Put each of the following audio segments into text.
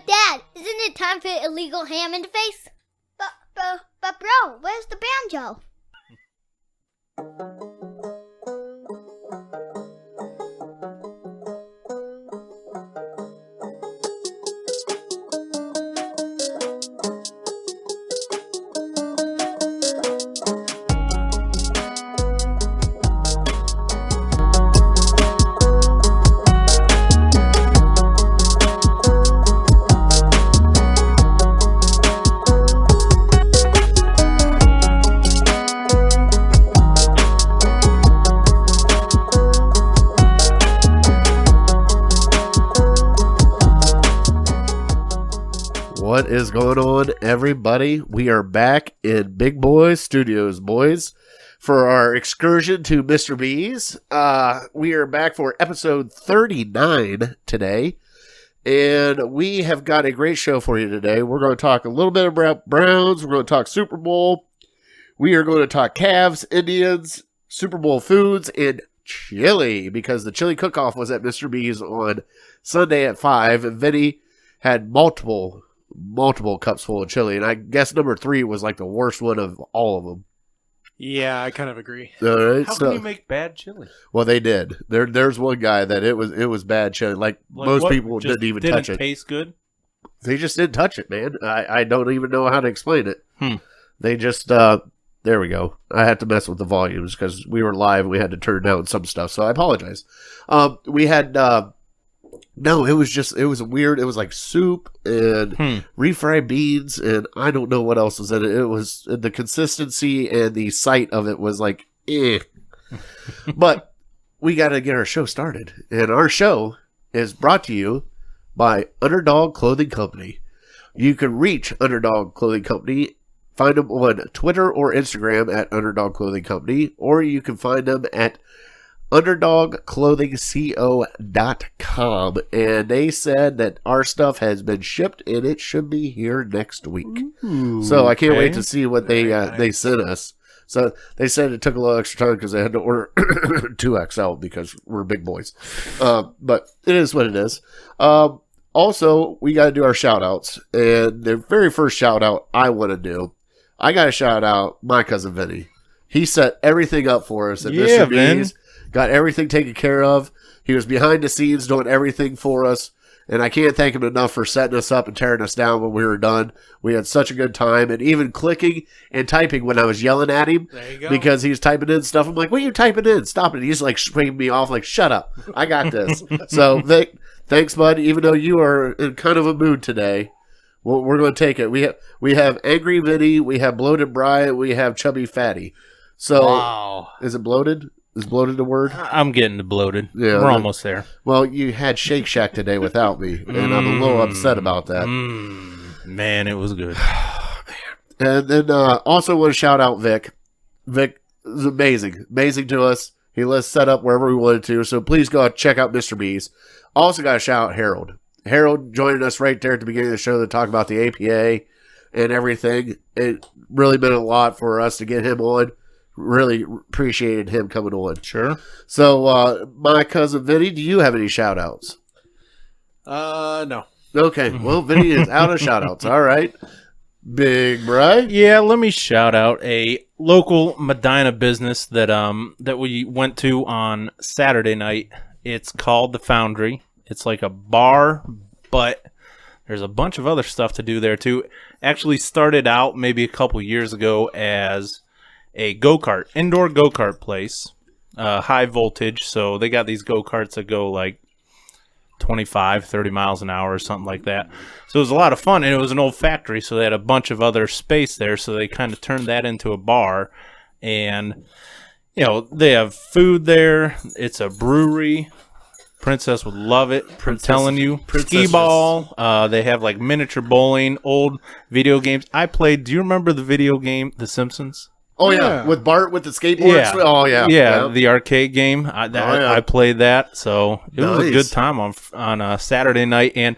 Dad, isn't it time for illegal ham interface? But bro, where's the banjo? What is going on, everybody? We are back in Big Boy Studios, boys, for our excursion to Mr. B's. We are back for episode 39 today, and we have got a great show for you today. We're going to talk a little bit about Browns. We're going to talk Super Bowl. We are going to talk Cavs, Indians, Super Bowl foods, and chili, because the chili cook-off was at Mr. B's on Sunday at 5, and Vinny had multiple cups full of chili, and I guess number 3 was like the worst one of all of them. Yeah, I kind of agree. All right, How can you make bad chili? Well, they did. There's one guy that it was bad chili. Like most what, people didn't even touch it. Taste good? They just didn't touch it, man. I don't even know how to explain it. They just there we go. I had to mess with the volumes because we were live and we had to turn down some stuff, so I apologize. We had no, it was weird. It was like soup and refried beans, and I don't know what else was in it. It was the consistency and the sight of it was like, eh. But we got to get our show started, and our show is brought to you by Underdog Clothing Company. You can reach Underdog Clothing Company, find them on Twitter or Instagram at Underdog Clothing Company, or you can find them at UnderdogClothingCo.com, and they said that our stuff has been shipped and it should be here next week. Ooh, so I can't wait to see what they sent us. So they said it took a little extra time because they had to order 2XL because we're big boys. But it is what it is. Also, we got to do our shout outs, and the very first shout out I want to do, I got to shout out my cousin Vinny. He set everything up for us at Mr. B's. Got everything taken care of. He was behind the scenes doing everything for us. And I can't thank him enough for setting us up and tearing us down when we were done. We had such a good time. And even clicking and typing when I was yelling at him. There you go. Because he was typing in stuff. I'm like, what are you typing in? Stop it. He's like swinging me off like, shut up. I got this. So thanks, bud. Even though you are in kind of a mood today, we're going to take it. We have Angry Vinny. We have Bloated Brian. We have Chubby Fatty. So wow. Is it bloated? Is bloated a word? I'm getting to bloated. Yeah, we're almost there. Well, you had Shake Shack today without me, and I'm a little upset about that. Man, it was good. And then also want to shout out Vic. Vic is amazing to us. He let us set up wherever we wanted to, so please go check out Mr. B's. Also got to shout out Harold. Harold joining us right there at the beginning of the show to talk about the APA and everything. It really meant a lot for us to get him on. Really appreciated him coming on. Sure. So, my cousin Vinny, do you have any shout-outs? No. Okay, well, Vinny is out of shout-outs. All right. Big Bri? Yeah, let me shout out a local Medina business that we went to on Saturday night. It's called The Foundry. It's like a bar, but there's a bunch of other stuff to do there, too. Actually started out maybe a couple years ago as a go-kart, indoor go-kart place, high voltage. So they got these go-karts that go like 25, 30 miles an hour or something like that. So it was a lot of fun, and it was an old factory, so they had a bunch of other space there, so they kind of turned that into a bar. And, you know, they have food there. It's a brewery. Princess would love it. I'm telling you. Skee ball. They have like miniature bowling, old video games. I played, do you remember the video game, The Simpsons? Oh, yeah. With Bart with the skateboard? Yeah. Oh, yeah. Yeah, the arcade game. I played that, so it was a good time on a Saturday night. And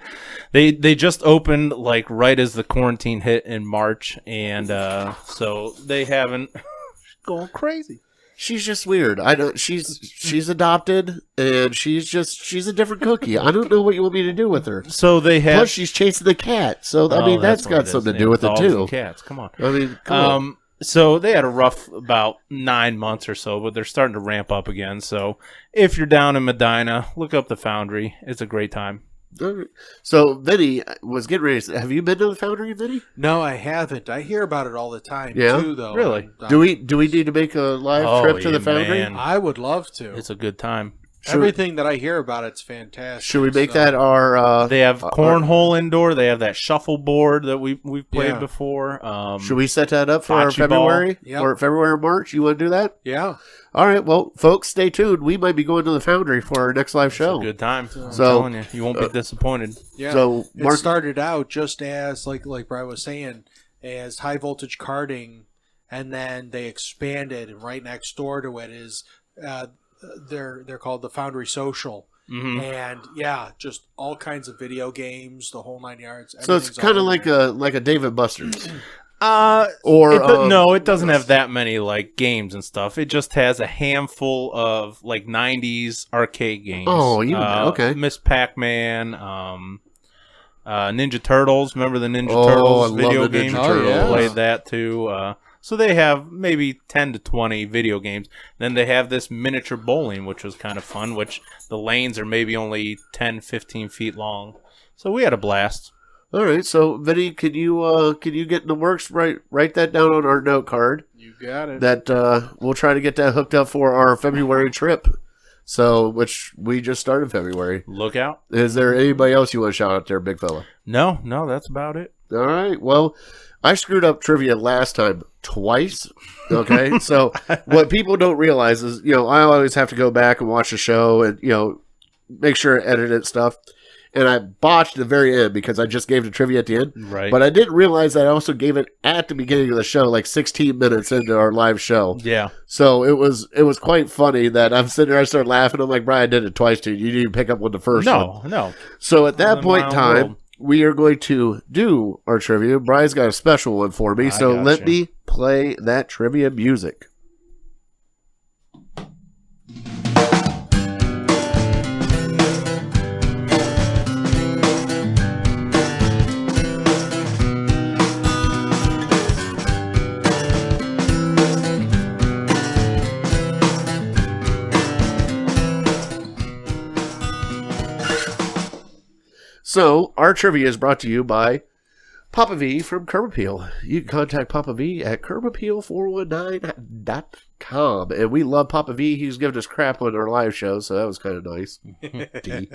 they just opened like right as the quarantine hit in March, and so they haven't going crazy. She's just weird. I don't. She's adopted, and she's a different cookie. I don't know what you want me to do with her. So they have. Plus, she's chasing the cat. So I mean, that's got something to do with it dogs too. and cats. Come on. I mean, come on. So they had a rough about 9 months or so, but they're starting to ramp up again. So if you're down in Medina, look up the Foundry. It's a great time. So Vinny was getting ready to say, have you been to the Foundry, Vinny? No, I haven't. I hear about it all the time, Yeah? too, though. Really? Do we need to make a live trip to the Foundry? man. I would love to. It's a good time. Everything that I hear about it's fantastic. Should we make that our? They have cornhole indoor. They have that shuffleboard that we've played before. Should we set that up for our bocce ball. February Yep. or February or March? You want to do that? Yeah. All right. Well, folks, stay tuned. We might be going to the Foundry for our next live It's show. a good time. I'm So- telling you, you won't be disappointed. Yeah. So, It started out just as, like Brian was saying, as high voltage karting, and then they expanded, and right next door to it is they're called the Foundry Social. Mm-hmm. And yeah, just all kinds of video games, the whole 9 yards. So it's Everything's kind of all in like a David Buster's. Or no, it doesn't have that many like games and stuff. It just has a handful of like 90s arcade games. Oh, okay. Miss Pac-Man, Ninja Turtles. Remember the Ninja Oh, Turtles I video love the Ninja game? Turtles. Yeah. Played that too. So they have maybe 10 to 20 video games. Then they have this miniature bowling, which was kind of fun, which the lanes are maybe only 10, 15 feet long. So we had a blast. All right. So Vinny, can you get in the works? Write that down on our note card. You got it. That we'll try to get that hooked up for our February trip. So, which we just started February. Look out. Is there anybody else you want to shout out there, big fella? No, that's about it. All right. Well, I screwed up trivia last time twice. Okay. So what people don't realize is, I always have to go back and watch the show and, make sure I edit it stuff. And I botched the very end because I just gave the trivia at the end. Right. But I didn't realize that I also gave it at the beginning of the show, like 16 minutes into our live show. Yeah. So it was quite funny that I'm sitting there, I started laughing. I'm like, Brian, I did it twice, dude. You didn't pick up on the first one. No. So at that point in my time, world. we are going to do our trivia. Brian's got a special one for me, so gotcha. let me play that trivia music. So, our trivia is brought to you by Papa V from Curb Appeal. You can contact Papa V at curbappeal419.com. And we love Papa V. He's given us crap on our live show, so that was kind of nice. D.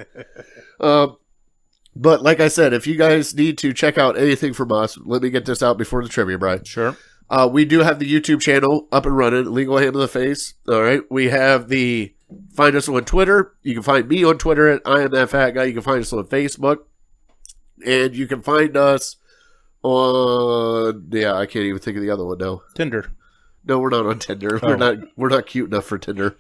But like I said, if you guys need to check out anything from us, let me get this out before the trivia, Brian. Sure. We do have the YouTube channel up and running, Legal Ham in the Face. All right. We have find us on Twitter. You can find me on Twitter at I am that fat guy. You can find us on Facebook. And you can find us on I can't even think of the other one now. Tinder. No, we're not on Tinder. Oh. We're not cute enough for Tinder.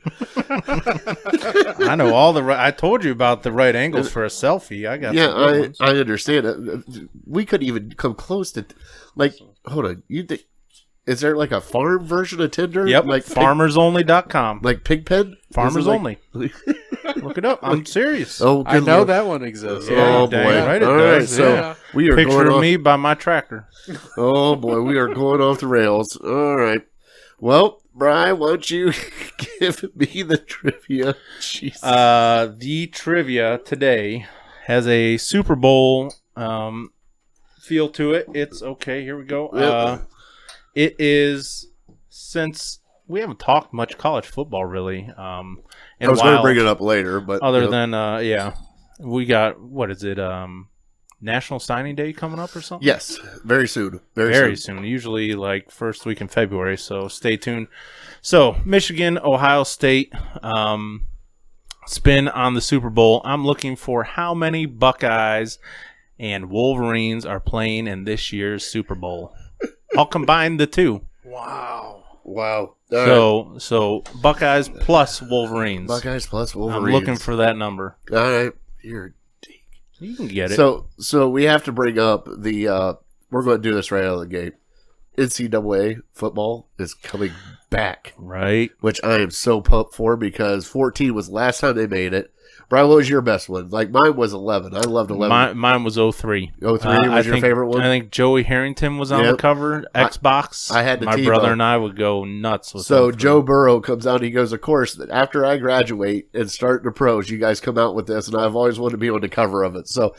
I know all the right. I told you about the right angles for a selfie. I got some good ones. I understand it. We couldn't even come close to hold on. You think is there like a farm version of Tinder? Yep. Like farmersonly.com. like Pigpen? Farmers Is it like- only. Look it up. I'm serious. Oh, I good know Lord. that one exists. Oh dang boy! right it All right, does, so yeah. we are Picture going of off. me by my tractor. Oh boy, we are going off the rails. All right. Well, Brian, why don't you give me the trivia? Jesus. The trivia today has a Super Bowl feel to it. It's okay. Here we go. Yep. It is, since we haven't talked much college football really. In I was going to bring it up later, but Other than we got, what is it? National Signing Day coming up or something? yes, very soon, Very soon. Usually like first week in February, so stay tuned. So Michigan, Ohio State, spin on the Super Bowl. I'm looking for how many Buckeyes and Wolverines are playing in this year's Super Bowl. I'll combine the two. Wow. Wow. All right. So Buckeyes plus Wolverines. Buckeyes plus Wolverines. I'm looking for that number. All right, you're. You can get it. So we have to bring up the. We're going to do this right out of the gate. NCAA football is coming back, Right. which I am so pumped for because 14 was the last time they made it. Brian, what was your best one? Like mine was 11. I loved 11. Mine was 03. 03 was your favorite one? I think Joey Harrington was on the cover. Xbox. I had the My Tebow. brother and I would go nuts with So 03. Joe Burrow comes out and he goes, of course, after I graduate and start the pros, you guys come out with this, and I've always wanted to be on the cover of it. So,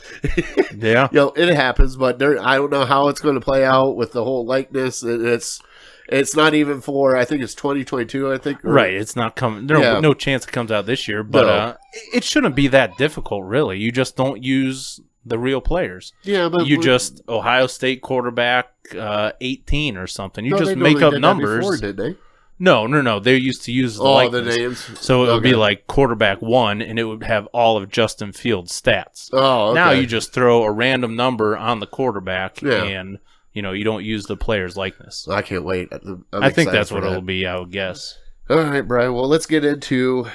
Yeah. it happens, but I don't know how it's going to play out with the whole likeness. It's not even for, I think it's 2022, I think. Right, it's not coming. There's no chance it comes out this year, but No. it shouldn't be that difficult, really. You just don't use the real players. Yeah, but You just Ohio State quarterback 18 or something. You No, just they make normally up did that numbers. before, didn't they? No. They used to use the The likeness. names. So it would be Okay. like quarterback 1, and it would have all of Justin Fields' stats. Oh, okay. Now you just throw a random number on the quarterback, Yeah. and you don't use the player's likeness. I can't wait. I think that's what it'll be. I would guess. All right, Brian. Well, let's get into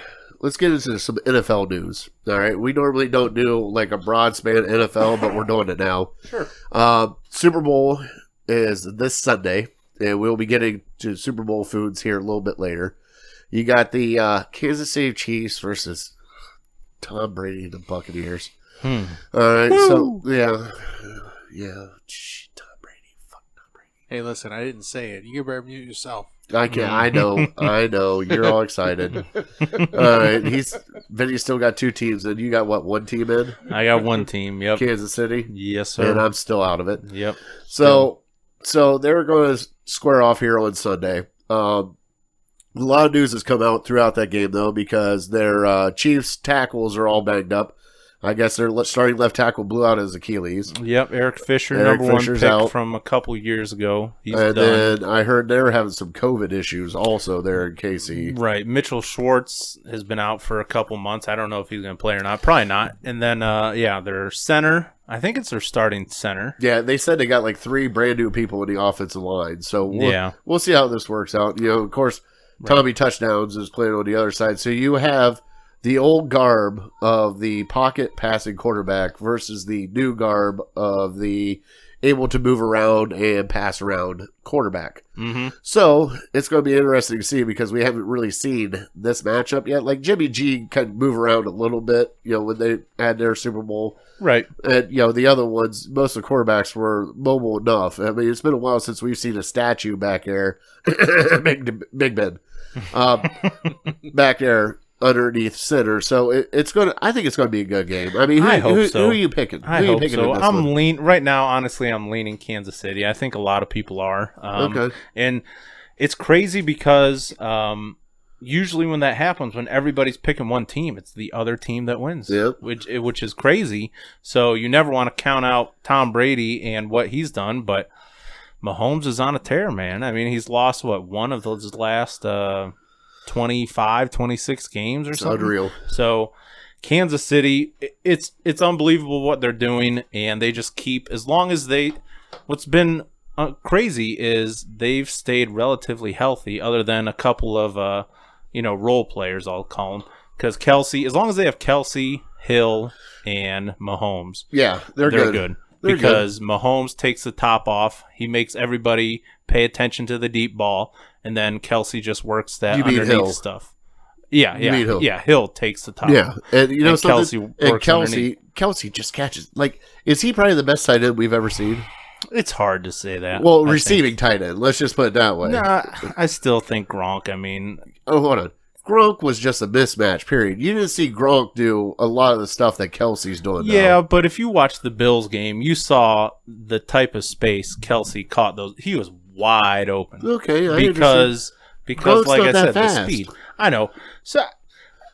some NFL news. All right, we normally don't do like a broad span NFL, but we're doing it now. Sure. Super Bowl is this Sunday, and we'll be getting to Super Bowl foods here a little bit later. You got the Kansas City Chiefs versus Tom Brady and the Buccaneers. Hmm. All right, Woo! so yeah. Tom Brady, fuck Tom Brady. Hey, listen, I didn't say it. You better mute yourself. I can't. I know. You're all excited. All right, Vinny's still got 2 teams, and you got what? 1 team in I got one team. Yep. Kansas City, Yes, sir. and I'm still out of it. Yep. So they're going to square off here on Sunday. A lot of news has come out throughout that game though, because their Chiefs tackles are all banged up. I guess their starting left tackle blew out his Achilles. Yep. Eric Fisher, Eric number Fisher's 1 pick out. from a couple years ago. He's And done. then I heard they were having some COVID issues also there in KC. Right. Mitchell Schwartz has been out for a couple months. I don't know if he's going to play or not. Probably not. And then, their center. I think it's their starting center. Yeah, they said they got like 3 brand new people in the offensive line. So Yeah. we'll see how this works out. Of course, Tommy Touchdowns is playing on the other side. So you have the old garb of the pocket passing quarterback versus the new garb of the able to move around and pass around quarterback. Mm-hmm. So it's going to be interesting to see because we haven't really seen this matchup yet. Like Jimmy G could move around a little bit, when they had their Super Bowl. Right. And, the other ones, most of the quarterbacks were mobile enough. I mean, it's been a while since we've seen a statue back there. Big Ben. Back there underneath center. So I think it's going to be a good game. I mean, I hope so. Who are you picking? I who are you hope picking so. in this one? Right now, honestly, I'm leaning Kansas City. I think a lot of people are. Okay. And it's crazy because usually when that happens, when everybody's picking one team, it's the other team that wins, Yep. which is crazy. So you never want to count out Tom Brady and what he's done, but Mahomes is on a tear, man. I mean, he's lost, one of those last 25, 26 games or something? Unreal. So Kansas City, it's unbelievable what they're doing, and they just keep, as long as what's been crazy is they've stayed relatively healthy other than a couple of, role players, I'll call them. Because Kelsey, as long as they have Kelsey, Hill, and Mahomes, Yeah, they're good. They're because Mahomes takes the top off. He makes everybody pay attention to the deep ball, and then Kelsey just works that You mean underneath Hill. stuff. Yeah, You mean Hill. yeah. Hill takes the top. Yeah, and And something. Kelsey works underneath. Kelsey just catches. Like, is he probably the best tight end we've ever seen? It's hard to say that. Well, I receiving tight end. Let's just put it that way. think. Nah, I still think Gronk. I mean, Oh, hold on. Gronk was just a mismatch. Period. You didn't see Gronk do a lot of the stuff that Kelsey's doing. yeah, now. but if you watch the Bills game, you saw the type of space Kelsey caught those. He was wide open. Okay, I understand. because Gronk's like not I that said, fast. the speed. I know. So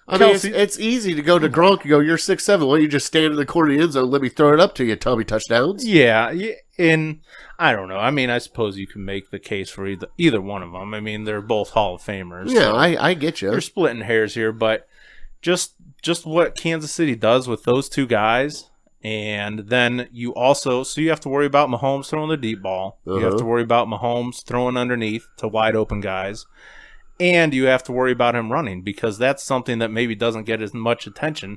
I mean, Kelsey- it's easy to go to Gronk and go, "You're 6'7". Why don't you just stand in the corner of the end zone? Let me throw it up to you, Tommy touchdowns. yeah, and I don't know. I mean, I suppose you can make the case for either one of them. I mean, they're both Hall of Famers. Yeah, so I get you. you're splitting hairs here, but just what Kansas City does with those two guys, and then you have to worry about Mahomes throwing the deep ball. You have Uh-huh. to worry about Mahomes throwing underneath to wide open guys. And you have to worry about him running because that's something that maybe doesn't get as much attention.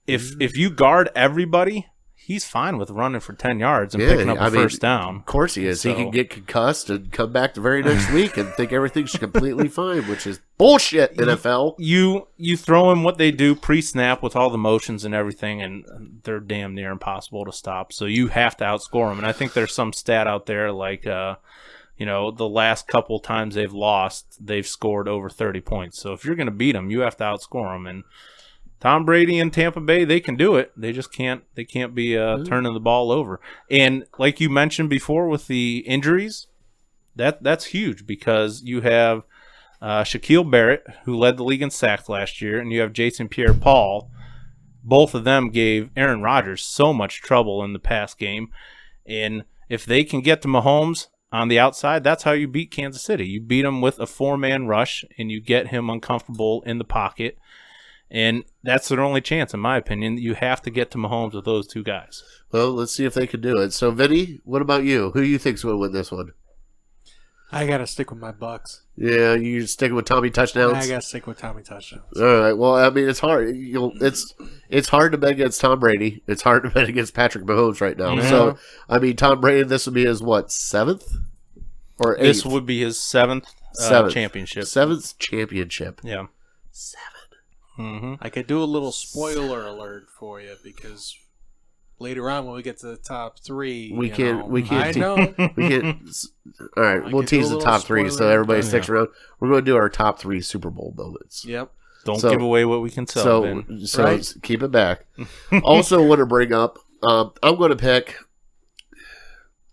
If you guard everybody, he's fine with running for 10 yards and picking up a first down. Of course he is. He can get concussed and come back the very next week and think everything's completely fine, which is bullshit, NFL. You throw him what they do pre-snap with all the motions and everything, and they're damn near impossible to stop. So you have to outscore them. And I think there's some stat out there like, the last couple times they've lost, they've scored over 30 points. So if you're going to beat them, you have to outscore them. And Tom Brady and Tampa Bay, they can do it. They just can't. They can't be turning the ball over. And like you mentioned before, with the injuries, that's huge because you have Shaquille Barrett, who led the league in sacks last year, and you have Jason Pierre-Paul. Both of them gave Aaron Rodgers so much trouble in the past game. And if they can get to Mahomes on the outside, that's how you beat Kansas City. You beat him with a 4-man rush, and you get him uncomfortable in the pocket. And that's their only chance, in my opinion. You have to get to Mahomes with those two guys. Well, let's see if they can do it. So, Vinny, what about you? Who do you think's going to win this one? I got to stick with my Bucks. Yeah, you sticking with Tommy touchdowns? I got to stick with Tommy touchdowns. All right. Well, I mean, it's hard. It's hard to bet against Tom Brady. It's hard to bet against Patrick Mahomes right now. Yeah. So, I mean, Tom Brady, this would be his, what, 7th? Or 8th? This would be his 7th championship. 7th championship. Yeah. 7. Mm-hmm. I could do a little spoiler alert for you because later on when we get to the top 3, we can't. I know. We can't. All right, we'll could do tease a the little top 3 so spoiler. everybody sticks around. We're going to do our top 3 Super Bowl moments. Yep. Don't So- give away what we can sell. So, Ben. Right. keep it back. Also, want to bring up. I'm going to pick.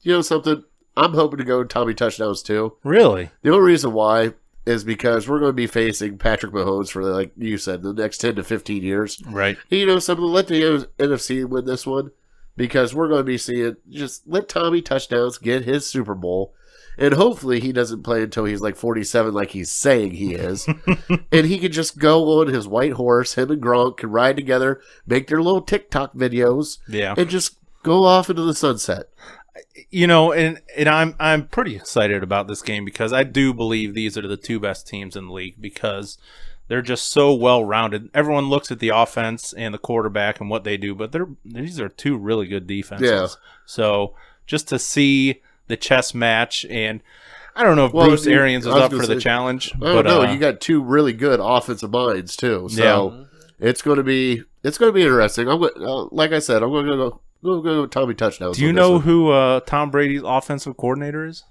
You know something? I'm hoping to go Tommy touchdowns too. Really? The only reason why is because we're going to be facing Patrick Mahomes for, like you said, the next 10 to 15 years. Right. And, you know something? Let the NFC win this one because we're going to be seeing just let Tommy touchdowns get his Super Bowl. And hopefully he doesn't play until he's like 47 like he's saying he is. And he can just go on his white horse. Him and Gronk can ride together, make their little TikTok videos, Yeah. and just go off into the sunset. And I'm pretty excited about this game because I do believe these are the 2 best teams in the league because they're just so well-rounded. Everyone looks at the offense and the quarterback and what they do, but these are 2 really good defenses. Yeah. So just to see the chess match, and I don't know if Bruce Arians is up for the challenge. I don't know. You got 2 really good offensive minds too. So it's going to be interesting. Like I said, I'm going to go Tommy touchdowns. Do you know who Tom Brady's offensive coordinator is?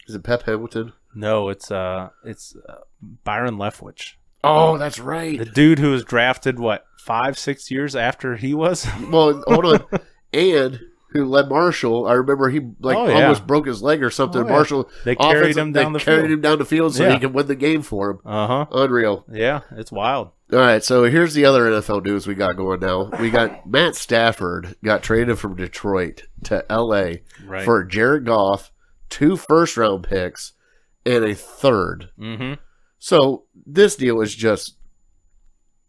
Is it Pep Hamilton? No, it's Byron Leftwich. Oh, that's right. The dude who was drafted, 5-6 years after he was? Well, hold on. And who led Marshall? I remember he almost broke his leg or something. Oh, yeah. Marshall, They carried him down the field. So Yeah. he could win the game for him. Uh-huh. Unreal. Yeah, it's wild. All right, so here's the other NFL news we got going now. We got Matt Stafford got traded from Detroit to L.A. Right. for Jared Goff, 2 first-round picks, and a 3rd. Mm-hmm. So this deal is just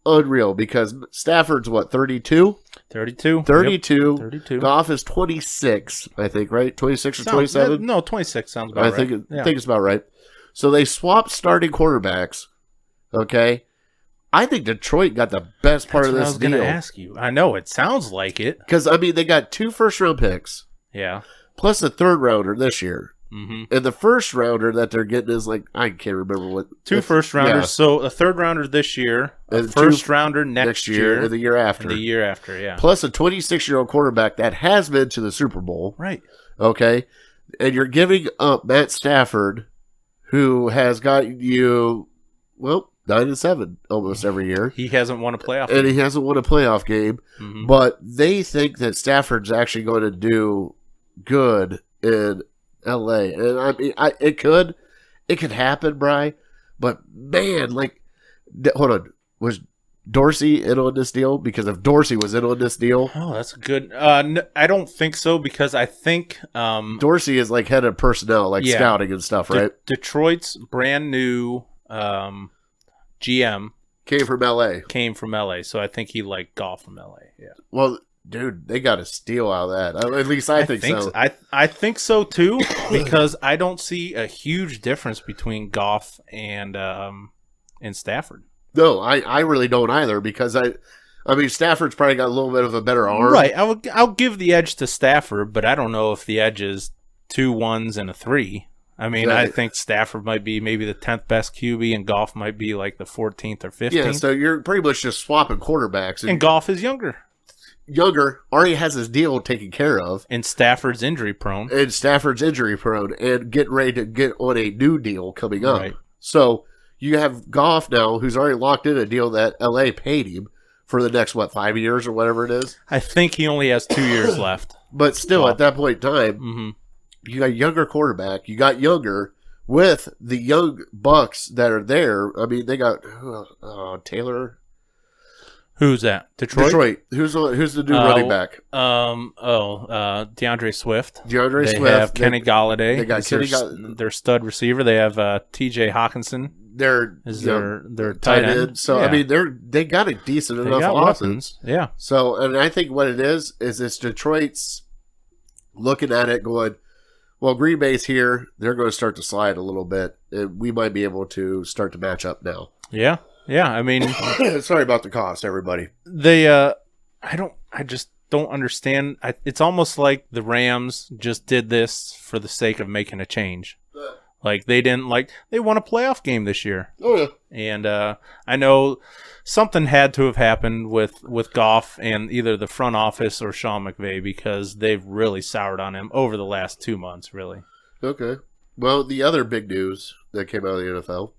unreal because Stafford's 32? 32. 32. Yep. 32. Goff is 26, I think, right? 26 or 27? No, 26 sounds about I right. think it's about right. So they swapped starting quarterbacks, okay? I think Detroit got the best part of That's what this I was going to deal. ask you. I know, it sounds like it. Because, I mean, they got 2 first-round picks, Yeah. plus a 3rd-rounder this year. Mm-hmm. And the first-rounder that they're getting is I can't remember what. 2 first-rounders. Yeah. So a 3rd-rounder this year, a And 2 first-rounder next year, and the year after. and the year after, yeah. Plus a 26-year-old quarterback that has been to the Super Bowl. Right. Okay? And you're giving up Matt Stafford, who has got you, 9-7 almost every year. He hasn't won a playoff And game. he hasn't won a playoff game. Mhm. But they think that Stafford's actually going to do good in L.A. And I mean, it could happen, Bri. But man, hold on, was Dorsey in on this deal? Because if Dorsey was in on this deal, Oh, that's good. I don't think so because I think Dorsey is head of personnel, Yeah. scouting and stuff, right? Detroit's brand new GM Came from L.A. came from LA, so I think he liked golf from LA. Yeah, Well, dude, they got a steal out of that. At least I think so. I think so too because I don't see a huge difference between Goff and Stafford. No, I really don't either because I mean, Stafford's probably got a little bit of a better arm. Right. I'll give the edge to Stafford, but I don't know if the edge is 2 1s and a 3. I mean, Right. I think Stafford might be maybe the 10th best QB, and Goff might be like the 14th or 15th. Yeah, so you're pretty much just swapping quarterbacks. And Goff is younger. Younger, already has his deal taken care of. And Stafford's injury prone. And Stafford's injury prone and getting ready to get on a new deal coming up. Right. So you have Goff now, who's already locked in a deal that LA paid him for the next, 5 years or whatever it is? I think he only has 2 years left. But still, at that point in time, Mm-hmm. you got a younger quarterback. You got younger with the young Bucks that are there. I mean, they got Taylor. Who's that? Detroit? Who's the new running back? DeAndre Swift. DeAndre They Swift. have Kenny Galladay. They got Is Kenny their stud receiver. They have T.J. Hawkinson. They're Their tight end. So Yeah. I mean, they got a decent They enough got offense. weapons. Yeah. So, and I think what it is it's Detroit's looking at it going, well, Green Bay's here. They're going to start to slide a little bit, and we might be able to start to match up now. Yeah. Yeah. I mean, Sorry about the cost, everybody. I just don't understand. It's almost like the Rams just did this for the sake of making a change. Like they won a playoff game this year. Oh, yeah. And I know something had to have happened with Goff and either the front office or Sean McVay, because they've really soured on him over the last 2 months, really. Okay. Well, the other big news that came out of the NFL,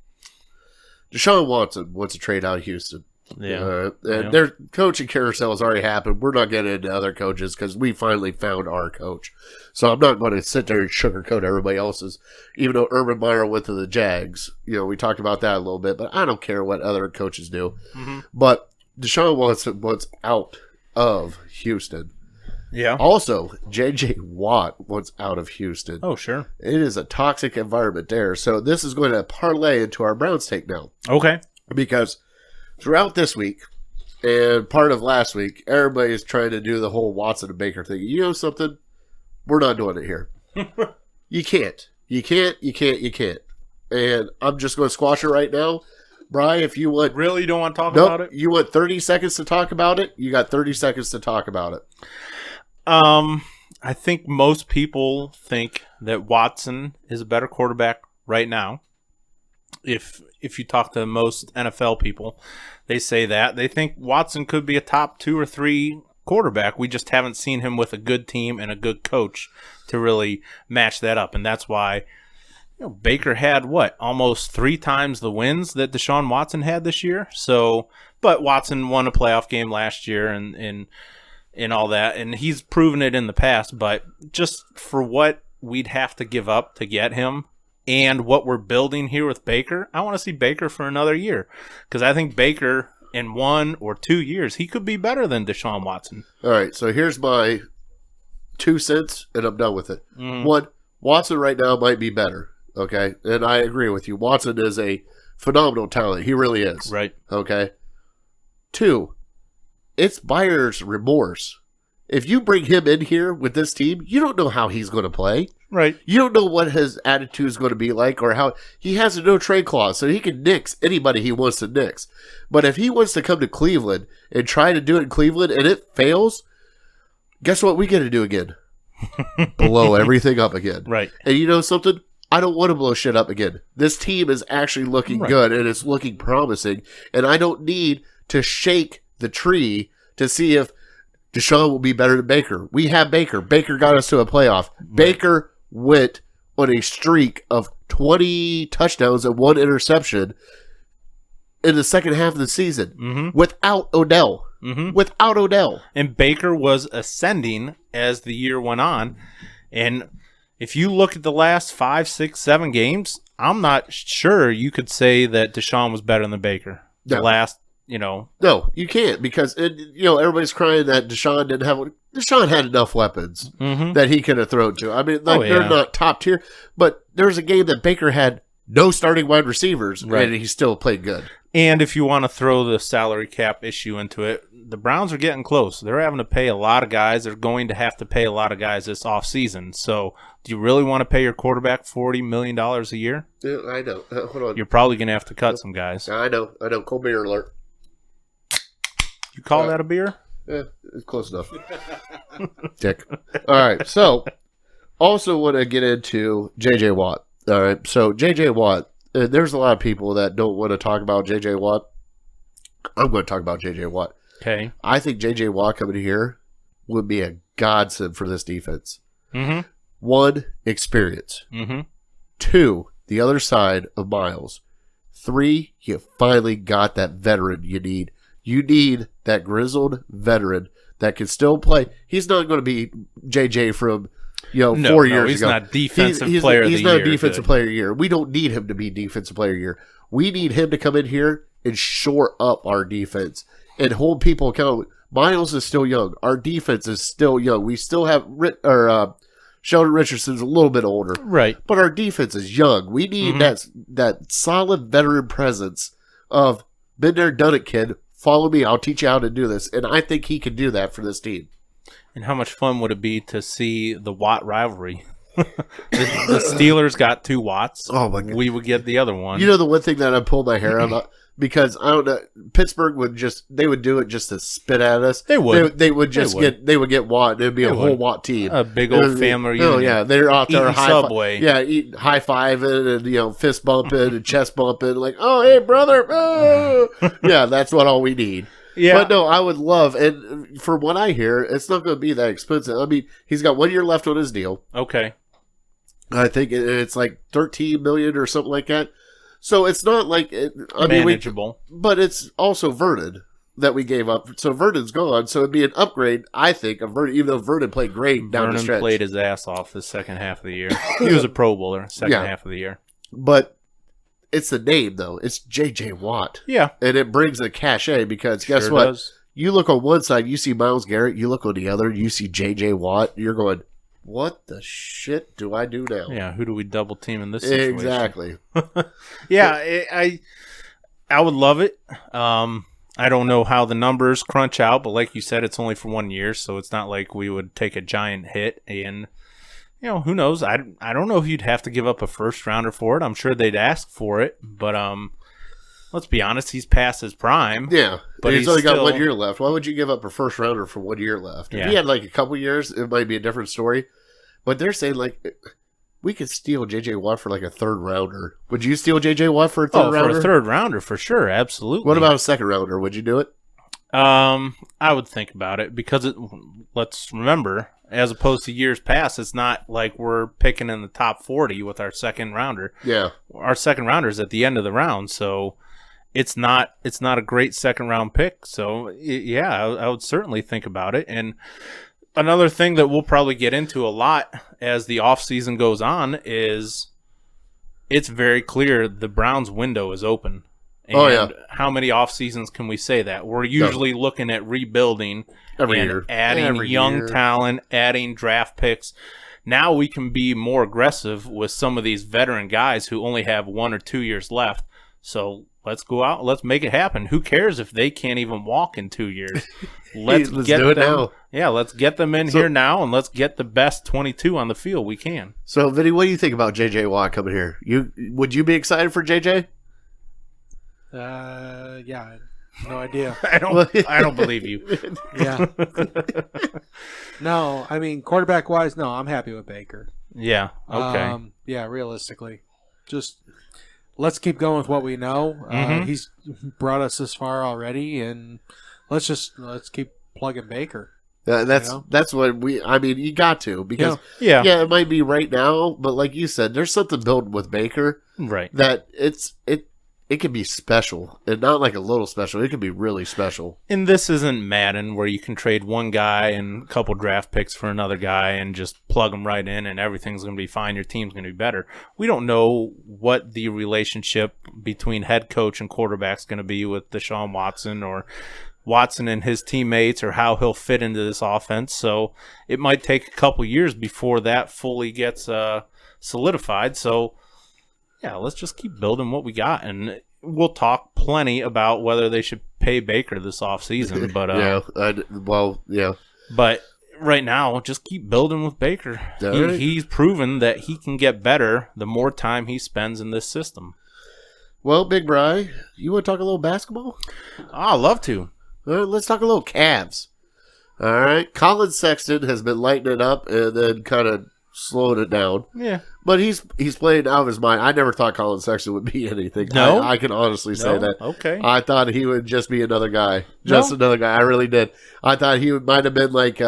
Deshaun Watson wants to trade out of Houston. Yeah. And their coaching carousel has already happened. We're not getting into other coaches because we finally found our coach. So I'm not going to sit there and sugarcoat everybody else's. Even though Urban Meyer went to the Jags, we talked about that a little bit, but I don't care what other coaches do. Mm-hmm. But Deshaun Watson wants out of Houston. Yeah. Also, J.J. Watt wants out of Houston. Oh, sure. It is a toxic environment there. So this is going to parlay into our Browns take now. Okay. Because throughout this week and part of last week, everybody is trying to do the whole Watson and Baker thing. You know something? We're not doing it here. You can't. You can't. And I'm just going to squash it right now. Brian, if you want... Really? You don't want to talk about it? You want 30 seconds to talk about it? You got 30 seconds to talk about it. I think most people think that Watson is a better quarterback right now. If you talk to most NFL people, they say that. They think Watson could be a top 2 or 3 quarterback. We just haven't seen him with a good team and a good coach to really match that up. And that's why Baker had, almost 3 times the wins that Deshaun Watson had this year. So, but Watson won a playoff game last year and all that, and he's proven it in the past. But just for what we'd have to give up to get him and what we're building here with Baker, I want to see Baker for another year, because I think Baker in 1 or 2 years, he could be better than Deshaun Watson. All right, so here's my 2 cents, and I'm done with it. Mm. 1, Watson right now might be better, okay? And I agree with you. Watson is a phenomenal talent. He really is. Right. Okay? 2, it's buyer's remorse. If you bring him in here with this team, you don't know how he's going to play. Right. You don't know what his attitude is going to be like, or how he has a no trade clause, so he can nix anybody he wants to nix. But if he wants to come to Cleveland and try to do it in Cleveland and it fails, guess what we get to do again? Blow everything up again. Right. And you know something? I don't want to blow shit up again. This team is actually looking good, and it's looking promising, and I don't need to shake the tree to see if Deshaun will be better than Baker. We have Baker. Baker got us to a playoff. Right. Baker went on a streak of 20 touchdowns and 1 interception in the second half of the season without Odell. Without Odell. And Baker was ascending as the year went on. And if you look at the last 5, 6, 7 games, I'm not sure you could say that Deshaun was better than Baker. The last, No, you can't, because everybody's crying that Deshaun didn't have. Deshaun had enough weapons that he could have thrown to. I mean, they're not top tier, but there was a game that Baker had no starting wide receivers, and he still played good. And if you want to throw the salary cap issue into it, the Browns are getting close. They're having to pay a lot of guys. They're going to have to pay a lot of guys this offseason. So do you really want to pay your quarterback $40 million a year? Yeah, I know. Hold on. You're probably going to have to cut some guys. I know. Cold beer alert. You call that a beer? Yeah, it's close enough. Dick. All right, so also want to get into J.J. Watt. All right, so J.J. Watt, there's a lot of people that don't want to talk about J.J. Watt. I'm going to talk about J.J. Watt. Okay. I think J.J. Watt coming here would be a godsend for this defense. Mm-hmm. 1, experience. Mm-hmm. 2, the other side of Miles. 3, you finally got that veteran you need. You need that grizzled veteran that can still play. He's not going to be JJ from 4 years he's ago. Not defensive player of the year. He's not defensive player of the year. We don't need him to be defensive player of the year. We need him to come in here and shore up our defense and hold people accountable. Miles is still young. Our defense is still young. We still have Sheldon Richardson's a little bit older, right? But our defense is young. We need that solid veteran presence of been there, done it, kid. Follow me. I'll teach you how to do this, and I think he can do that for this team. And how much fun would it be to see the Watt rivalry? the Steelers got 2 Watts. Oh my God. We would get the other one. You know the one thing that I pulled my hair out because I don't know, Pittsburgh would do it just to spit at us. They would. They would get Watt. It'd be a whole Watt team. A big old family reunion. Oh yeah, they're out there Subway. eating high fiving and fist bumping and chest bumping, like, oh hey brother, oh. Yeah, that's all we need. Yeah, but no, I would love, and from what I hear, it's not going to be that expensive. I mean, he's got 1 year left on his deal. Okay. I think it's like $13 million or something like that. So it's not like manageable, but it's also Vernon that we gave up. So Vernon's gone. So it'd be an upgrade, I think, of Vernon. Even though Vernon played great down the stretch, played his ass off the second half of the year. He was a Pro Bowler second half of the year. But it's the name though. It's J.J. Watt. Yeah, and it brings a cachet because guess what? Does. You look on one side, you see Myles Garrett. You look on the other, you see J.J. Watt. You're going, what the shit do I do now? Yeah, who do we double team in this situation? Exactly. Yeah, I would love it. I don't know how the numbers crunch out, but like you said, it's only for 1 year, so it's not like we would take a giant hit. And who knows? I don't know if you'd have to give up a first rounder for it. I'm sure they'd ask for it, but let's be honest, he's past his prime. Yeah, but he's only got 1 year left. Why would you give up a first rounder for 1 year left? If he had like a couple years, it might be a different story. But they're saying like we could steal J.J. Watt for like a third rounder. Would you steal J.J. Watt for a third rounder? For a third rounder, for sure, absolutely. What about a second rounder? Would you do it? I would think about it because let's remember, as opposed to years past, it's not like we're picking in the top 40 with our second rounder. Yeah, our second rounder is at the end of the round, so it's not a great second round pick. So yeah, I would certainly think about it. And another thing that we'll probably get into a lot as the offseason goes on is it's very clear the Browns window is open. And how many off seasons can we say that? We're usually looking at rebuilding every year, adding young talent, adding draft picks. Now we can be more aggressive with some of these veteran guys who only have 1 or 2 years left. So let's go out. Let's make it happen. Who cares if they can't even walk in 2 years? Let's get do it them now. Yeah, let's get them in here now, and let's get the best 22 on the field we can. So, Vinny, what do you think about J.J. Watt coming here? Would you be excited for J.J.? Yeah, no idea. I don't believe you. Yeah. No, I mean, quarterback-wise, no, I'm happy with Baker. Yeah, okay. Yeah, realistically. Just let's keep going with what we know. He's brought us this far already, and let's keep plugging Baker. That's what you got to, because it might be right now, but like you said, there's something built with Baker, right? That it can be special, and not like a little special. It can be really special. And this isn't Madden where you can trade one guy and a couple draft picks for another guy and just plug them right in and everything's going to be fine. Your team's going to be better. We don't know what the relationship between head coach and quarterback is going to be with Deshaun Watson or Watson and his teammates, or how he'll fit into this offense. So it might take a couple years before that fully gets solidified. So yeah, let's just keep building what we got, and we'll talk plenty about whether they should pay Baker this offseason. But But right now, just keep building with Baker. He's proven that he can get better the more time he spends in this system. Well, Big Bri, you want to talk a little basketball? I'd love to. All right, let's talk a little Cavs. All right, Colin Sexton has been lighting it up and then kind of slowing it down. Yeah. But he's playing out of his mind. I never thought Colin Sexton would be anything. No? I can honestly say that. Okay. I thought he would just be another guy. Another guy. I really did. I thought he might have been like,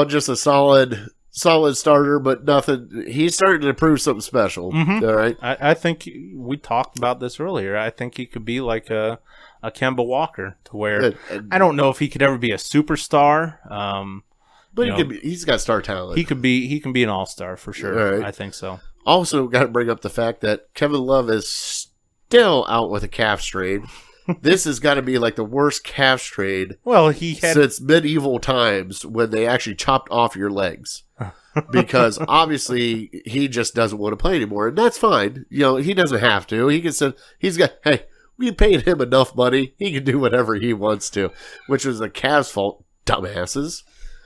just a solid starter, but nothing. He's starting to prove something special. Mm-hmm. All right. I think we talked about this earlier. I think he could be like a Kemba Walker, to where I don't know if he could ever be a superstar. But he's got star talent. He can be an all-star for sure. Right. I think so. Also, got to bring up the fact that Kevin Love is still out with a calf strain. This has got to be like the worst calf strain since medieval times when they actually chopped off your legs. Because obviously he just doesn't want to play anymore, and that's fine. He doesn't have to. He can say hey, we paid him enough money. He can do whatever he wants to, which was the Cavs' fault, dumbasses.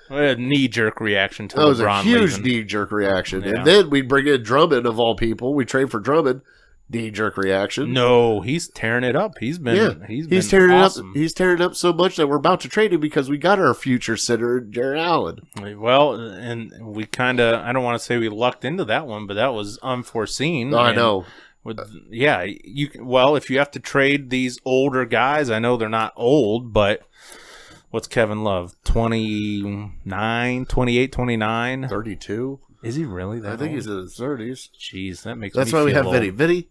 A knee-jerk reaction to LeBron. That was a huge leaving. knee-jerk reaction. Yeah. And then we bring in Drummond, of all people. We trade for Drummond. Knee-jerk reaction. No, he's tearing it up. He's been tearing awesome. it up. He's tearing it up so much that we're about to trade him because we got our future center, Jared Allen. Well, and we kind of, I don't want to say we lucked into that one, but that was unforeseen. I know. If you have to trade these older guys, I know they're not old, but what's Kevin Love? 29, 28, 29? 32? Is he really that I think old? he's in his 30s. Jeez, That's why we have Vinny. Vinny,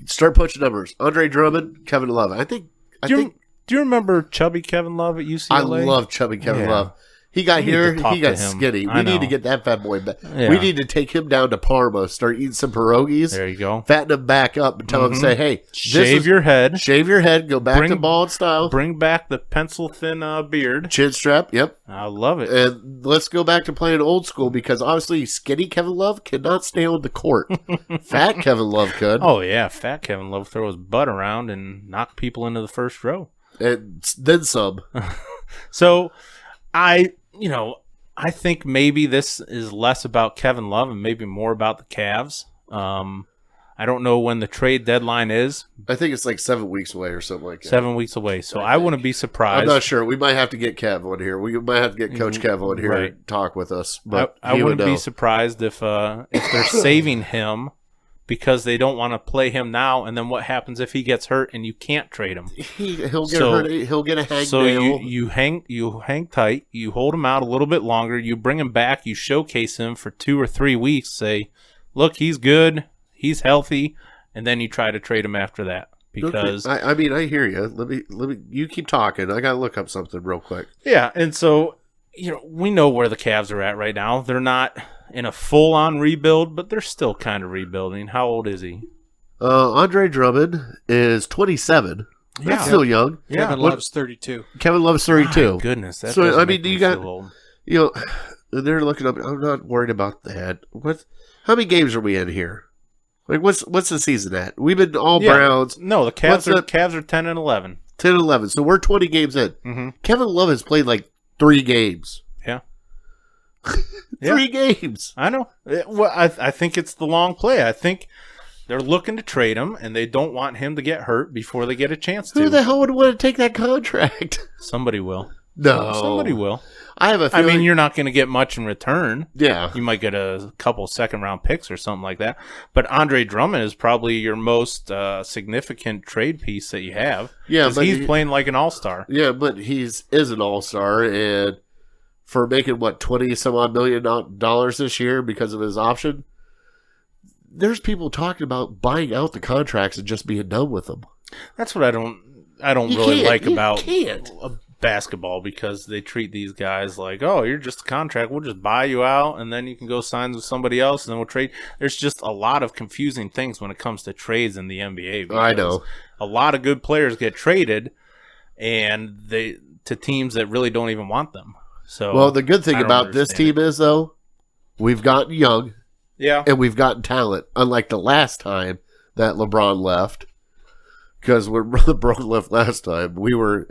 start punching numbers. Andre Drummond, Kevin Love. Do you remember chubby Kevin Love at UCLA? I love chubby Kevin Love. He got here. He got skinny. We need to get that fat boy back. Yeah. We need to take him down to Parma, start eating some pierogies. There you go. Fatten him back up and tell him, say, hey, shave your head. Shave your head. Go back to bald style. Bring back the pencil thin beard. Chin strap. Yep. I love it. And let's go back to playing old school because obviously skinny Kevin Love cannot stay on the court. Fat Kevin Love could. Oh, yeah. Fat Kevin Love throw his butt around and knock people into the first row. And then some. So, I think maybe this is less about Kevin Love and maybe more about the Cavs. I don't know when the trade deadline is. I think it's like 7 weeks away or something like that. 7 weeks away. So I wouldn't be surprised. I'm not sure. We might have to get Kev on here. We might have to get Coach Kev on here and talk with us. But I wouldn't be surprised if they're saving him because they don't want to play him now. And then what happens if he gets hurt and you can't trade him? He'll get hurt. He'll get a hangnail. So you hang tight. You hold him out a little bit longer. You bring him back. You showcase him for 2 or 3 weeks. Say, look, he's good. He's healthy. And then you try to trade him after that. Because I hear you. Let me. You keep talking. I gotta look up something real quick. Yeah, and so we know where the Cavs are at right now. They're not in a full-on rebuild, but they're still kind of rebuilding. How old is he? Andre Drummond is 27. Yeah. That's still young. Yeah. Kevin Love's 32. Kevin Love's 32. My goodness, that so I mean, make me feel old. They're looking up. I'm not worried about that. How many games are we in here? Like, what's the season at? We've been all Browns. No, the Cavs are 10 and 11. 10 and 11. So we're 20 games in. Mm-hmm. Kevin Love has played like 3 games. Yeah. 3 games. I know. Well, I think it's the long play. I think they're looking to trade him, and they don't want him to get hurt before they get a chance to. Who the hell would want to take that contract? Somebody will. No. Somebody will. I have a feeling. I mean, you're not going to get much in return. Yeah. You might get a couple second-round picks or something like that. But Andre Drummond is probably your most significant trade piece that you have. Yeah, but he's playing like an all-star. Yeah, but is an all-star, and for making, $20-some-odd million this year because of his option, there's people talking about buying out the contracts and just being done with them. That's what I don't really like about basketball, because they treat these guys like, oh, you're just a contract. We'll just buy you out, and then you can go sign with somebody else, and then we'll trade. There's just a lot of confusing things when it comes to trades in the NBA. I know. A lot of good players get traded, and to teams that really don't even want them. So, well, the good thing about this team is, though, we've gotten young. Yeah. And we've gotten talent, unlike the last time that LeBron left. Because when LeBron left last time, we were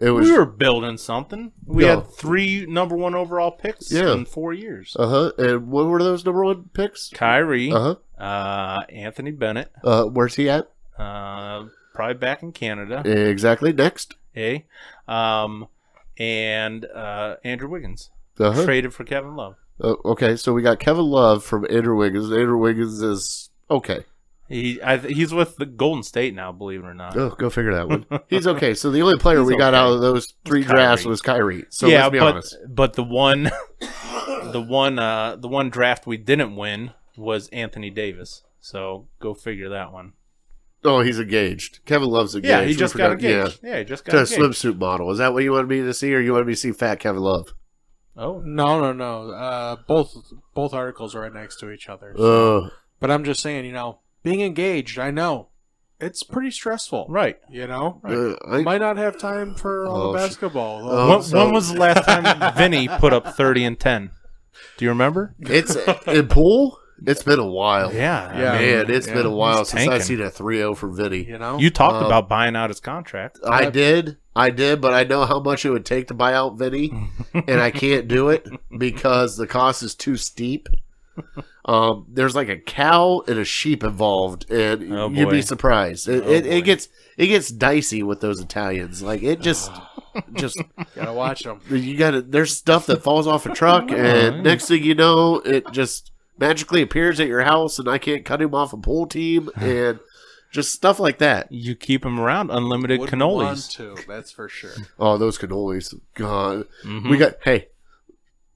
building something. We had 3 number 1 overall picks in 4 years. And what were those number 1 picks? Kyrie. Anthony Bennett. Where's he at? Probably back in Canada. Exactly. Next. Hey. and Andrew Wiggins Uh-huh. traded for Kevin Love. Okay, so we got Kevin Love from Andrew Wiggins. Andrew Wiggins is okay. He's with the Golden State now, believe it or not. Oh, go figure that one. He's okay. So the only player He's we got okay. out of those 3 drafts was Kyrie. So let's be honest. But the one draft we didn't win was Anthony Davis. So go figure that one. Oh, he's engaged. Kevin Love's engaged. Yeah, he just got forgot- engaged. Yeah, he just got To a engaged. swimsuit model. Is that what you wanted me to see, or you wanted me to see fat Kevin Love? Oh, No. Both articles are right next to each other. But I'm just saying, being engaged, I know it's pretty stressful. right. I, Might not have time for all the Oh, basketball. When was the last time Vinny put up 30 and 10? Do you remember? it's in pool. It's been a while. Yeah. Man, it's been a while He's since I've tanking. seen a 3-0 for Vinny. You talked about buying out his contract. I did, but I know how much it would take to buy out Vinny, and I can't do it because the cost is too steep. There's like a cow and a sheep involved, and Oh, you'd be boy. surprised. It gets dicey with those Italians. Like it just Gotta watch them. there's stuff that falls off a truck, and next thing you know, it just magically appears at your house, and I can't cut him off a pool team, and just stuff like that. You keep him around, unlimited Wouldn't want cannolis. to, that's for sure. Oh, those cannolis, God. Mhm. We got. Hey,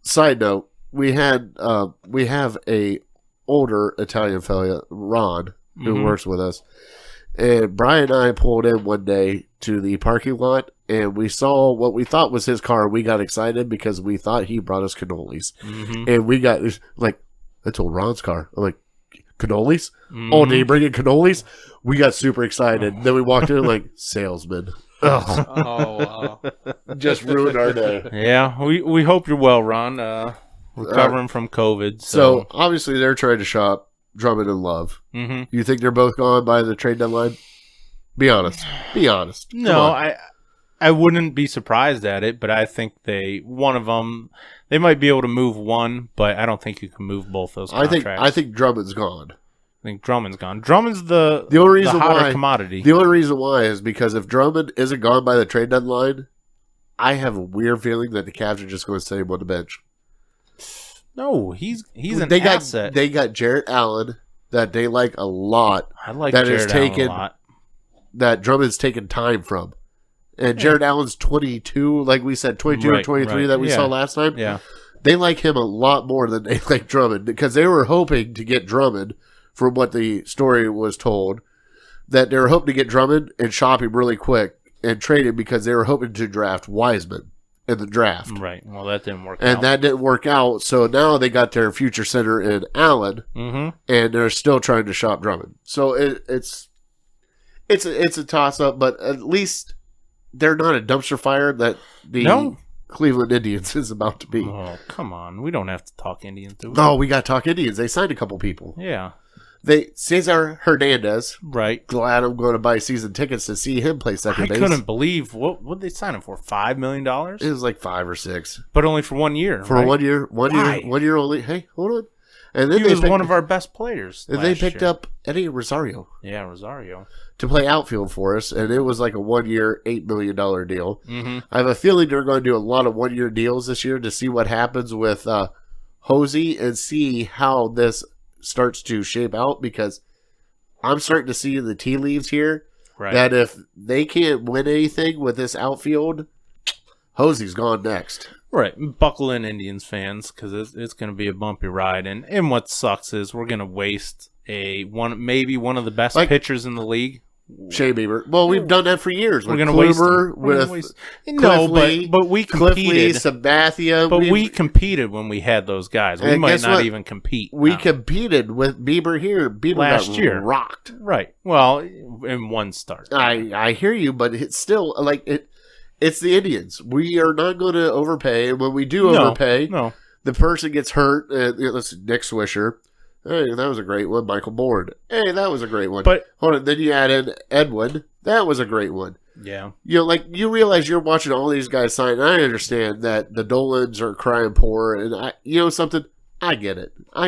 side note, we have a older Italian fella, Ron, who Mhm. works with us, and Brian and I pulled in one day to the parking lot, and we saw what we thought was his car. We got excited because we thought he brought us cannolis, and we got like, that's old Ron's car. I'm like, cannolis? Oh, did he bring in cannolis? We got super excited. Then we walked in like, salesman. Ugh, Oh, wow. just ruined our day. Yeah, we hope you're well, Ron. Recovering from COVID. So obviously they're trying to shop Drummond and Love. Mhm. You think they're both gone by the trade deadline? Be honest. Be honest. Come No, on. I wouldn't be surprised at it, but I think one of them, they might be able to move one, but I don't think you can move both those contracts. I think Drummond's gone. I think Drummond's gone. Drummond's the only reason hotter why commodity. The only reason why is because if Drummond isn't gone by the trade deadline, I have a weird feeling that the Cavs are just going to sit him on the bench. No, he's an they asset. They got Jarrett Allen that they like a lot. I like that Jared is Allen taken- a lot. That Drummond's taken time from. And Jarrett Allen's 22, like we said, 22 or Right, 23 right. that we Yeah. saw last time. Yeah. They like him a lot more than they like Drummond because they were hoping to get Drummond, from what the story was told, that they were hoping to get Drummond and shop him really quick and trade him because they were hoping to draft Wiseman in the draft. Right. Well, that didn't work And out. that didn't work out, so now they got their future center in Allen, Mm-hmm. and they're still trying to shop Drummond. So it's a toss up, but at least they're not a dumpster fire that the No. Cleveland Indians is about to be. Oh, come on. We don't have to talk Indians, do we? Oh, we got to talk Indians. They signed a couple people. Yeah. Cesar Hernandez. Right. Glad I'm going to buy season tickets to see him play second I base. couldn't believe what did they sign him for? $5 million? It was like 5 or 6 But only for 1 year. for right? 1 year. Why? 1 year only. Hey, hold on. And then He they was picked, one of our best players. and they last picked year. up Eddie Rosario Yeah, Rosario. to play outfield for us, and it was like a 1 year, $8 million deal. Mm-hmm. I have a feeling they're going to do a lot of 1 year deals this year to see what happens with Hosey and see how this starts to shape out, because I'm starting to see the tea leaves here Right. that if they can't win anything with this outfield, Hosey's gone next. Right. Buckle in, Indians fans, because it's going to be a bumpy ride. And what sucks is we're going to waste maybe one of the best Like- pitchers in the league. Shea Bieber. Well, we've done that for years. We're With going to waste Kluber, him. We're gonna with waste- No, Cliffley, but we Cliffley, competed. Sabathia. But we competed when we had those guys. We And might guess not what? even compete. We now. competed with Bieber here. Bieber Last got year. rocked. Right. Well, in one start. I hear you, but it's still like it. It's the Indians. We are not going to overpay, and when we do overpay, No. the person gets hurt. Let's see, Nick Swisher. Hey, that was a great one. Michael Bourne. Hey, that was a great one. But hold on, then you add in Edwin. That was a great one. yeah. You realize you're watching all these guys sign. And I understand that the Dolans are crying poor, and something. I get it. I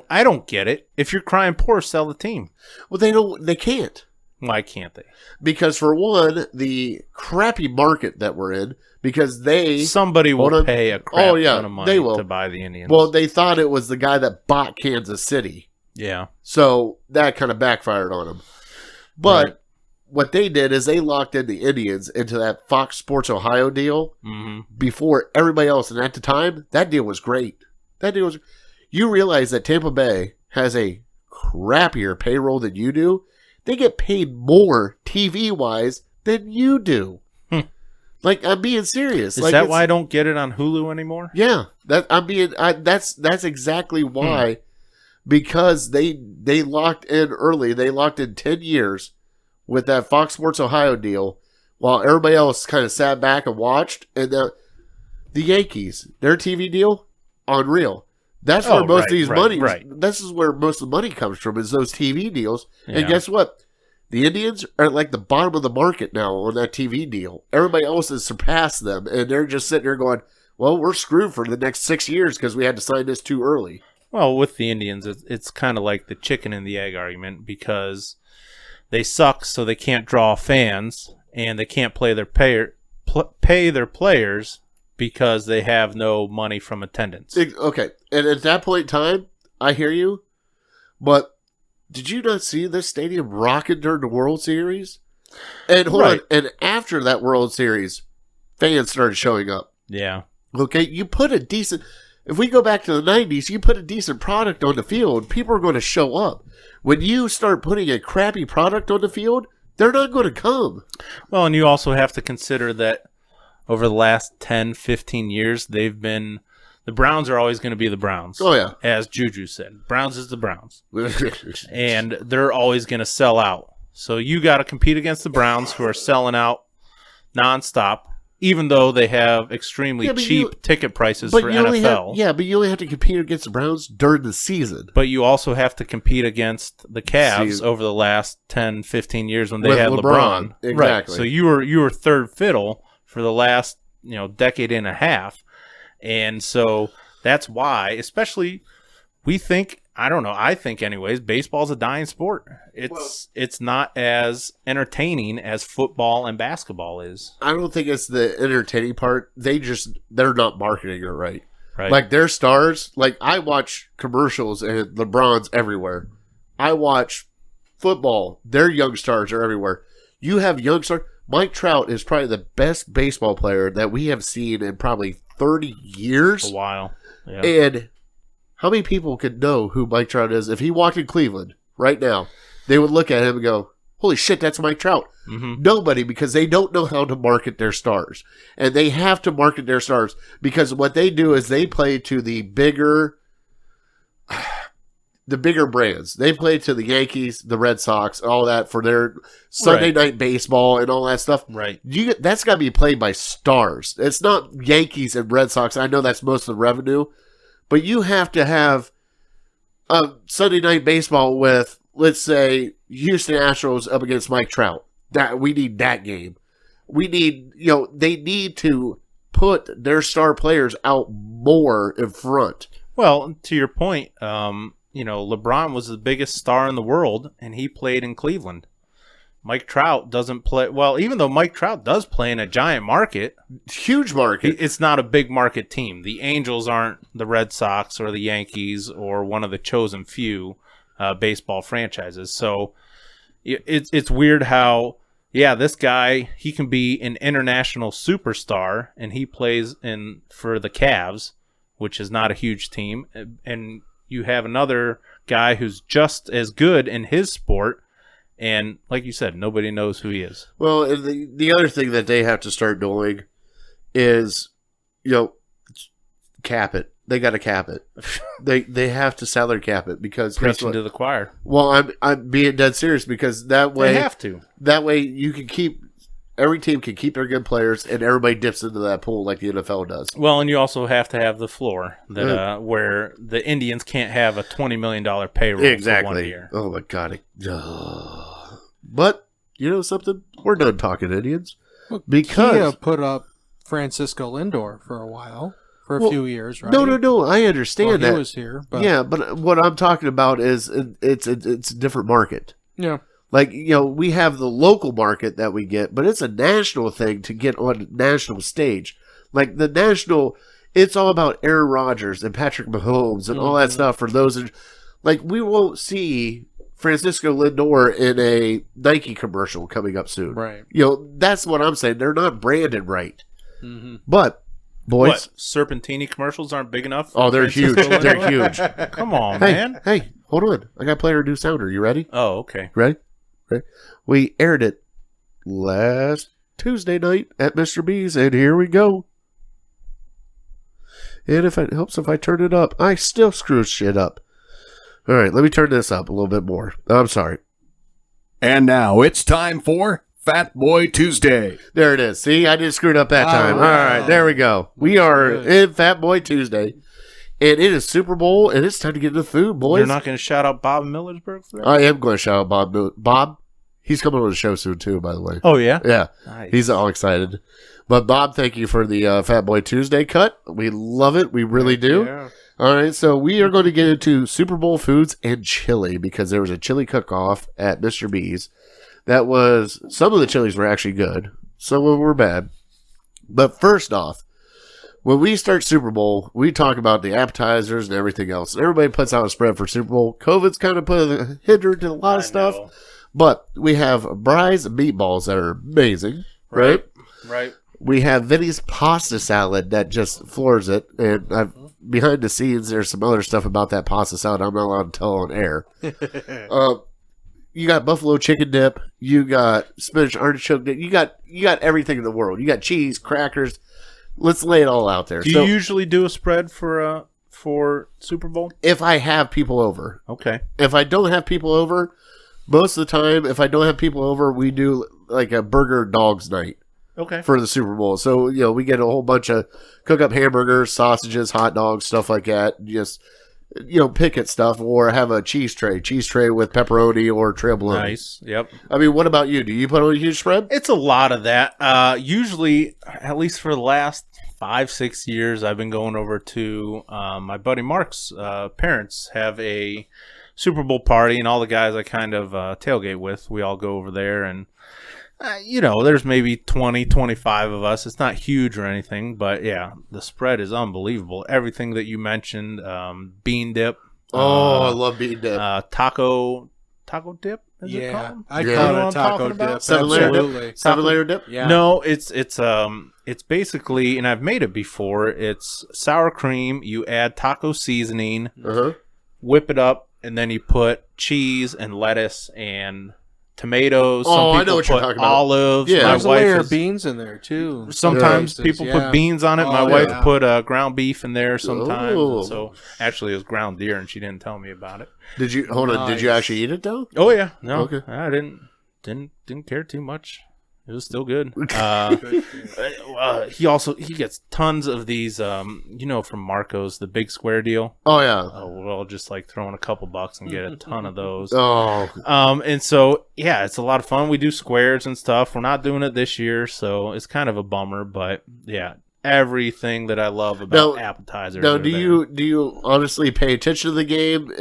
I don't get it. If you're crying poor, sell the team. Well, they don't. They can't. Why can't they? Because for one, the crappy market that we're in, because somebody will pay a crap ton of money they will. to buy the Indians. Well, they thought it was the guy that bought Kansas City. Yeah. So that kind of backfired on them. But what they did is they locked in the Indians into that Fox Sports Ohio deal before everybody else. And at the time, that deal was great. You realize that Tampa Bay has a crappier payroll than you do. They get paid more TV-wise than you do. Like, I'm being serious. Is that why I don't get it on Hulu anymore? Yeah. That's exactly why. Because they locked in early. They locked in 10 years with that Fox Sports Ohio deal while everybody else kind of sat back and watched. And the Yankees, their TV deal, unreal. That's where most of these money. This is where most of the money comes from, is those TV deals. Yeah. And guess what? The Indians are like the bottom of the market now on that TV deal. Everybody else has surpassed them, and they're just sitting there going, "Well, we're screwed for the next 6 years because we had to sign this too early." Well, with the Indians, it's kind of like the chicken and the egg argument, because they suck, so they can't draw fans, and they can't pay their players because they have no money from attendance. Okay, and at that point in time, I hear you, but did you not see this stadium rocking during the World Series? And hold on, and after that World Series, fans started showing up. Yeah. Okay, you put a decent... If we go back to the 90s, you put a decent product on the field, people are going to show up. When you start putting a crappy product on the field, they're not going to come. Well, and you also have to consider that over the last 10, 15 years, the Browns are always going to be the Browns. Oh, yeah. As Juju said, Browns is the Browns. And they're always going to sell out. So you got to compete against the Browns, who are selling out nonstop, even though they have extremely cheap ticket prices for NFL. But you only have to compete against the Browns during the season. But you also have to compete against the Cavs over the last 10, 15 years when they had LeBron. Exactly. Right. So you were third fiddle for the last decade and a half. And so that's why, especially, we think, I think anyways, baseball's a dying sport. It's not as entertaining as football and basketball is. I don't think it's the entertaining part. They're not marketing it right. Like, their stars, like, I watch commercials and LeBron's everywhere. I watch football. Their young stars are everywhere. You have young stars. Mike Trout is probably the best baseball player that we have seen in probably 30 years. A while. Yeah. And how many people could know who Mike Trout is? If he walked in Cleveland right now, they would look at him and go, "Holy shit, that's Mike Trout." Mm-hmm. Nobody, because they don't know how to market their stars. And they have to market their stars because what they do is they play to the bigger brands. They play to the Yankees, the Red Sox, all that for their Sunday night baseball and all that stuff. Right. That's got to be played by stars. It's not Yankees and Red Sox. I know that's most of the revenue. But you have to have a Sunday night baseball with, let's say, Houston Astros up against Mike Trout. We need that game. We need, they need to put their star players out more in front. Well, to your point, LeBron was the biggest star in the world, and he played in Cleveland. Mike Trout doesn't play... Well, even though Mike Trout does play in a giant market... Huge market. It's not a big market team. The Angels aren't the Red Sox or the Yankees or one of the chosen few baseball franchises. So it's weird how, this guy, he can be an international superstar, and he plays for the Cavs, which is not a huge team. And you have another guy who's just as good in his sport, and like you said, nobody knows who he is. Well, the other thing that they have to start doing is, cap it. They got to cap it. They have to salary cap it because preaching to the choir. Well, I'm being dead serious because that way they have to. That way you can every team can keep their good players, and everybody dips into that pool like the NFL does. Well, and you also have to have the floor that where the Indians can't have a $20 million payroll for 1 year. Oh my god! But you know something? We're done talking Indians because Kia put up Francisco Lindor for a while, for a few years, right? No. I understand that he was here, but yeah. But what I'm talking about is it's a different market. Yeah. Like, we have the local market that we get, but it's a national thing to get on a national stage. Like the national, it's all about Aaron Rodgers and Patrick Mahomes and all that stuff for those. Like, we won't see Francisco Lindor in a Nike commercial coming up soon. Right. That's what I'm saying. They're not branded right. Mm-hmm. But, boys. What? Serpentini commercials aren't big enough? Oh, they're huge. They're huge. Come on, Hey, man. hey, hold on. I got to play our new sounder. You ready? Oh, okay. Ready? We aired it last Tuesday night at Mr. B's, and here we go. And if it helps if I turn it up, I still screw shit up. All right, let me turn this up a little bit more. I'm sorry. And now it's time for Fat Boy Tuesday. There it is. See, I didn't screw it up that time. All right, there we go. We are in Fat Boy Tuesday, and it is Super Bowl, and it's time to get into food, boys. You're not going to shout out Bob Millersburg for that? I am going to shout out Bob. Bob, he's coming on the show soon, too, by the way. Oh, yeah? Yeah, Nice. he's all excited. But, Bob, thank you for the Fat Boy Tuesday cut. We love it. We really do. Yeah. All right, so we are going to get into Super Bowl foods and chili because there was a chili cook-off at Mr. B's. That was, some of the chilies were actually good. Some of them were bad. But first off, when we start Super Bowl, we talk about the appetizers and everything else. And everybody puts out a spread for Super Bowl. COVID's kind of put a hinder to a lot of stuff. know. But we have Bry's meatballs that are amazing, right? Right. We have Vinny's pasta salad that just floors it. And behind the scenes, there's some other stuff about that pasta salad I'm not allowed to tell on air. You got buffalo chicken dip. You got spinach artichoke dip. You got everything in the world. You got cheese, crackers. Let's lay it all out there. Do you usually do a spread for Super Bowl? If I have people over. Okay. If I don't have people over, most of the time, if I don't have people over, we do like a burger dogs night Okay. for the Super Bowl. So, we get a whole bunch of cook up hamburgers, sausages, hot dogs, stuff like that. Just, pick at stuff or have a cheese tray with pepperoni or trail bologna. Nice. Yep. I mean, what about you? Do you put on a huge spread? It's a lot of that. Usually, at least for the last 5-6 years, I've been going over to my buddy Mark's parents have a Super Bowl party, and all the guys I kind of tailgate with, we all go over there, and there's maybe 20, 25 of us. It's not huge or anything, but yeah, the spread is unbelievable. Everything that you mentioned, bean dip. I love bean dip. Taco dip? Is it Yeah, called? I Yeah. call You know it what a I'm taco talking about? dip. Seven-layer dip? Absolutely. 7-layer dip? Yeah. No, it's basically, and I've made it before. It's sour cream. You add taco seasoning, Uh-huh. whip it up, and then you put cheese and lettuce and tomatoes. Oh, Some I people know what you're put talking about. olives. Yeah. My There's a wife layer is- of beans in there too. Sometimes Yeah. people Yeah. put beans on it. My Oh, wife yeah. put ground beef in there sometimes. Oh. And so actually, it was ground deer, and she didn't tell me about it. Did you hold on? Did you Nice. actually eat it though? Oh yeah, no, Okay. I didn't care too much. It was still good. He gets tons of these, from Marco's, the big square deal. Oh yeah. We're all just like throwing a couple bucks and get a ton of those. Oh, And so, yeah, it's a lot of fun. We do squares and stuff. We're not doing it this year, so it's kind of a bummer. But yeah, everything that I love about Now- appetizers. now are do there. you honestly pay attention to the game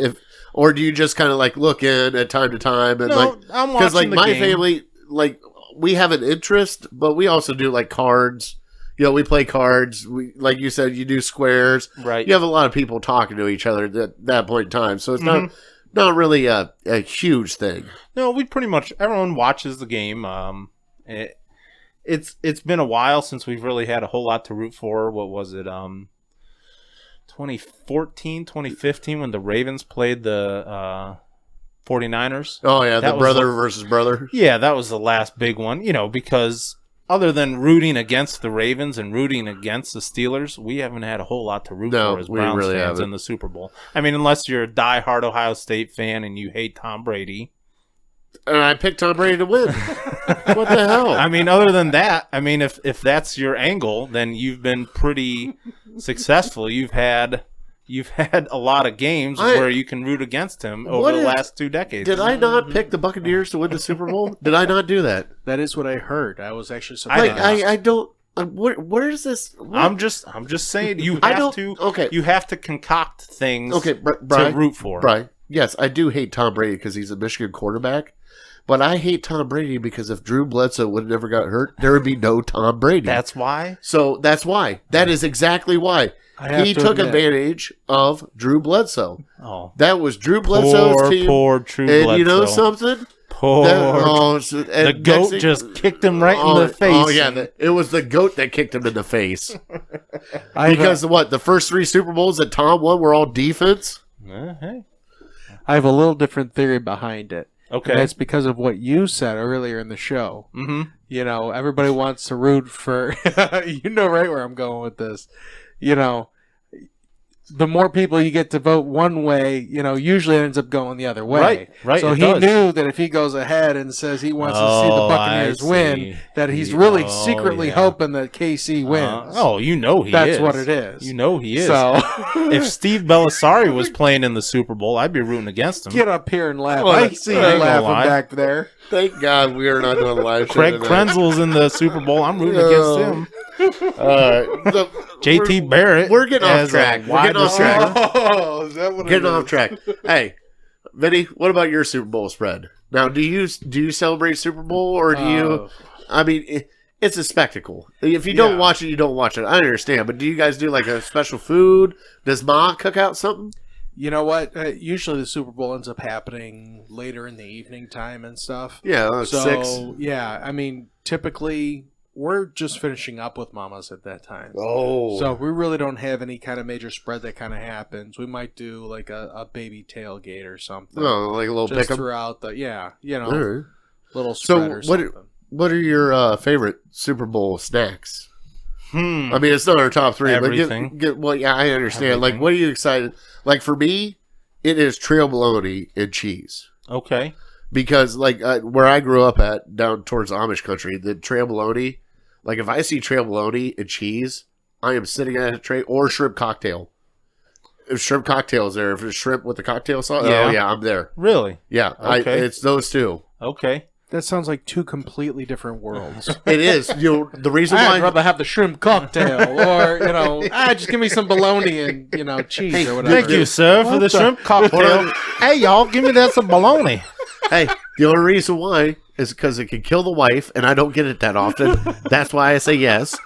or do you just kind of like look in at time to time and No, like I'm because like watching the my game. family like we have an interest, but we also do like cards. We play cards. We like you said, you do squares. Right. You have a lot of people talking to each other at that point in time, so it's Mm-hmm. not really a huge thing. No, we pretty much everyone watches the game. It's been a while since we've really had a whole lot to root for. What was it? 2014, 2015 when the Ravens played the 49ers. Oh yeah, That the was brother the- versus brother. Yeah, that was the last big one, because other than rooting against the Ravens and rooting against the Steelers, we haven't had a whole lot to root No, for as we Browns really fans haven't. in the Super Bowl. I mean, unless you're a diehard Ohio State fan and you hate Tom Brady. And I picked Tom Brady to win. What the hell? I mean, other than that, if that's your angle, then you've been pretty successful. You've had a lot of games where you can root against him over the last 2 decades. Did I not pick the Buccaneers to win the Super Bowl? Did I not do that? That is what I heard. I was actually surprised. Like I don't. Where is this? What? I'm just saying you I have don't- to. okay. You have to concoct things. Okay, to Brian, root for. Brian, yes, I do hate Tom Brady because he's a Michigan quarterback. But I hate Tom Brady because if Drew Bledsoe would have never got hurt, there would be no Tom Brady. That's why? So that's why. That is exactly why. He took advantage of Drew Bledsoe. Oh. That was Drew Bledsoe's team. Poor Drew and Bledsoe. You know something? The GOAT just kicked him right in the face. Oh, yeah. It was the GOAT that kicked him in the face. Because the first 3 Super Bowls that Tom won were all defense. Hey. I have a little different theory behind it. Okay. And that's because of what you said earlier in the show. Mm-hmm. You know, everybody wants to root for... you know right where I'm going with this. You know, the more people you get to vote one way, you know, usually it ends up going the other way. Right. So he knew that if he goes ahead and says he wants to see the Buccaneers win, that he's really secretly hoping that KC wins. You know he is. That's what it is. You know he is. So if Steve Belisari was playing in the Super Bowl, I'd be rooting against him. get up here and laugh. I see you laughing back there. Thank God we are not doing a live show. Craig Krenzel's in the Super Bowl. I'm rooting against him. JT Barrett. We're getting off track. We're getting off track. Oh, is that what Getting off track. Hey, Vinny, what about your Super Bowl spread? Now, do you celebrate Super Bowl or do you? I mean, it's a spectacle. If you don't watch it, you don't watch it. I understand, but do you guys do like a special food? Does Ma cook out something? You know what? Usually the Super Bowl ends up happening later in the evening time and stuff. Yeah, like 6. Yeah, I mean, typically we're just finishing up with Mama's at that time. Oh. So we really don't have any kind of major spread that kind of happens. We might do like a baby tailgate or something. Oh, like a little just pick throughout the Right. little spread or something. What are your favorite Super Bowl snacks? I mean, it's not our top 3. Everything. But I understand. Everything. Like, what are you excited? Like, for me, it is trail bologna and cheese. Okay. Because, like, where I grew up at, down towards Amish country, the trail bologna, like, if I see trail bologna and cheese, I am sitting at a tray, or shrimp cocktail. If shrimp cocktail is there, if it's shrimp with the cocktail sauce, I'm there. Really? Yeah, Okay. It's those two. Okay. That sounds like 2 completely different worlds. It is. The reason why... I'd rather have the shrimp cocktail, or just give me some bologna and cheese or whatever. Thank you, sir, for the shrimp cocktail. Hey, y'all, give me that some bologna. Hey, the only reason why is because it can kill the wife, and I don't get it that often. That's why I say yes.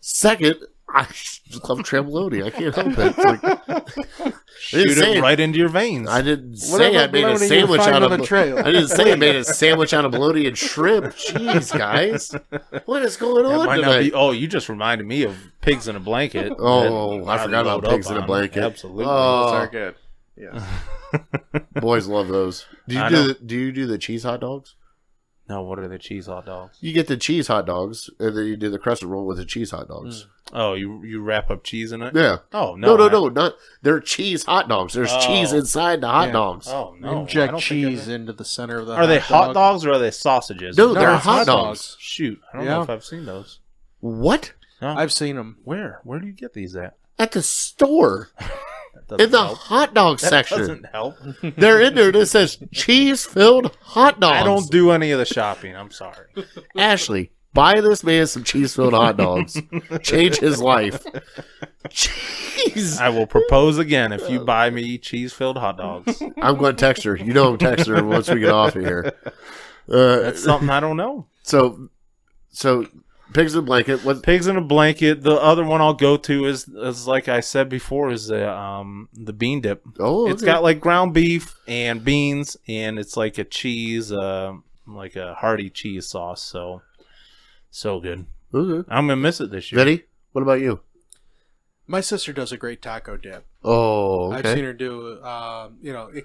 Second, I just love trail bologna. I can't help it. It's like, Shoot it right into your veins. I didn't say I made a sandwich out of trail. I didn't say I made a sandwich out of bologna and shrimp. Jeez, guys, what is going on might tonight? not be. Oh, you just reminded me of Pigs in a Blanket. Oh, I forgot about Pigs in a Blanket. Absolutely, Those Oh, are good. Yeah. boys love those. Do you do the cheese hot dogs? No, what are the cheese hot dogs? You get the cheese hot dogs, and then you do the crescent roll with the cheese hot dogs. Oh, you wrap up cheese in it? Yeah. Oh no, no, not they're cheese hot dogs. There's cheese inside the hot dogs. Oh no, I Inject don't cheese into the center of the. Are they hot dogs or are they sausages? No, they're it's hot dogs. Shoot, I don't know if I've seen those. What? No. I've seen them. Where do you get these at? At the store. That doesn't In the help. hot dog That section. doesn't help. They're in there and it says cheese-filled hot dogs. I don't do any of the shopping. I'm sorry. Ashley, buy this man some cheese-filled hot dogs. Change his life. Jeez. I will propose again if you buy me cheese-filled hot dogs. I'm going to text her. You know I'm texting her once we get off of here. That's something I don't know. So Pigs in a Blanket. What? Pigs in a Blanket. The other one I'll go to is like I said before, is the bean dip. Oh, It's got like ground beef and beans, and it's like a cheese, like a hearty cheese sauce. So good. Okay. I'm gonna miss it this year. Vinny, what about you? My sister does a great taco dip. Oh, okay. I've seen her do. It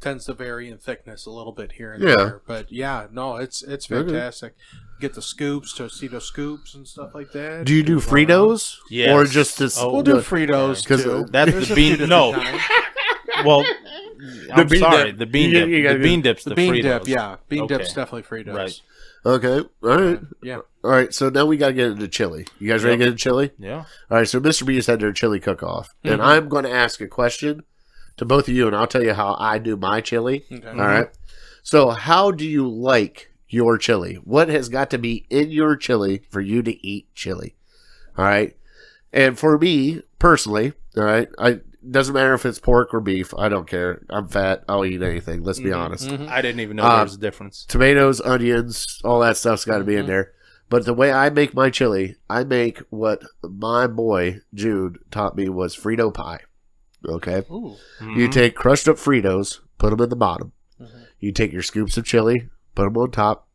tends to vary in thickness a little bit here and Yeah. there, but it's fantastic. Get the scoops, Tostito scoops, and stuff like that. Do you do Fritos? Yes. Or just this? Oh, We'll do Fritos Because too. That's There's the a bean. few No, different kinds. well, I'm bean sorry. dip. The bean You dip. gotta The do- bean dip's The the bean Fritos. dip, yeah. Bean Okay. dip's definitely Fritos. Right. Okay. All right. Yeah. All right. So now we got to get into chili. You guys ready to get into chili? Yeah. All right. So Mr. B's had their chili cook-off. And I'm going to ask a question to both of you, and I'll tell you how I do my chili. Okay. All right. So how do you like your chili? What has got to be in your chili for you to eat chili? All right. And for me, personally, all right, doesn't matter if it's pork or beef. I don't care. I'm fat. I'll eat anything. Let's be honest. I didn't even know there was a difference. Tomatoes, onions, all that stuff's got to be in there. But the way I make my chili, I make what my boy Jude taught me was Frito pie. Okay? Ooh. You take crushed up Fritos, put them in the bottom. You take your scoops of chili, put them on top.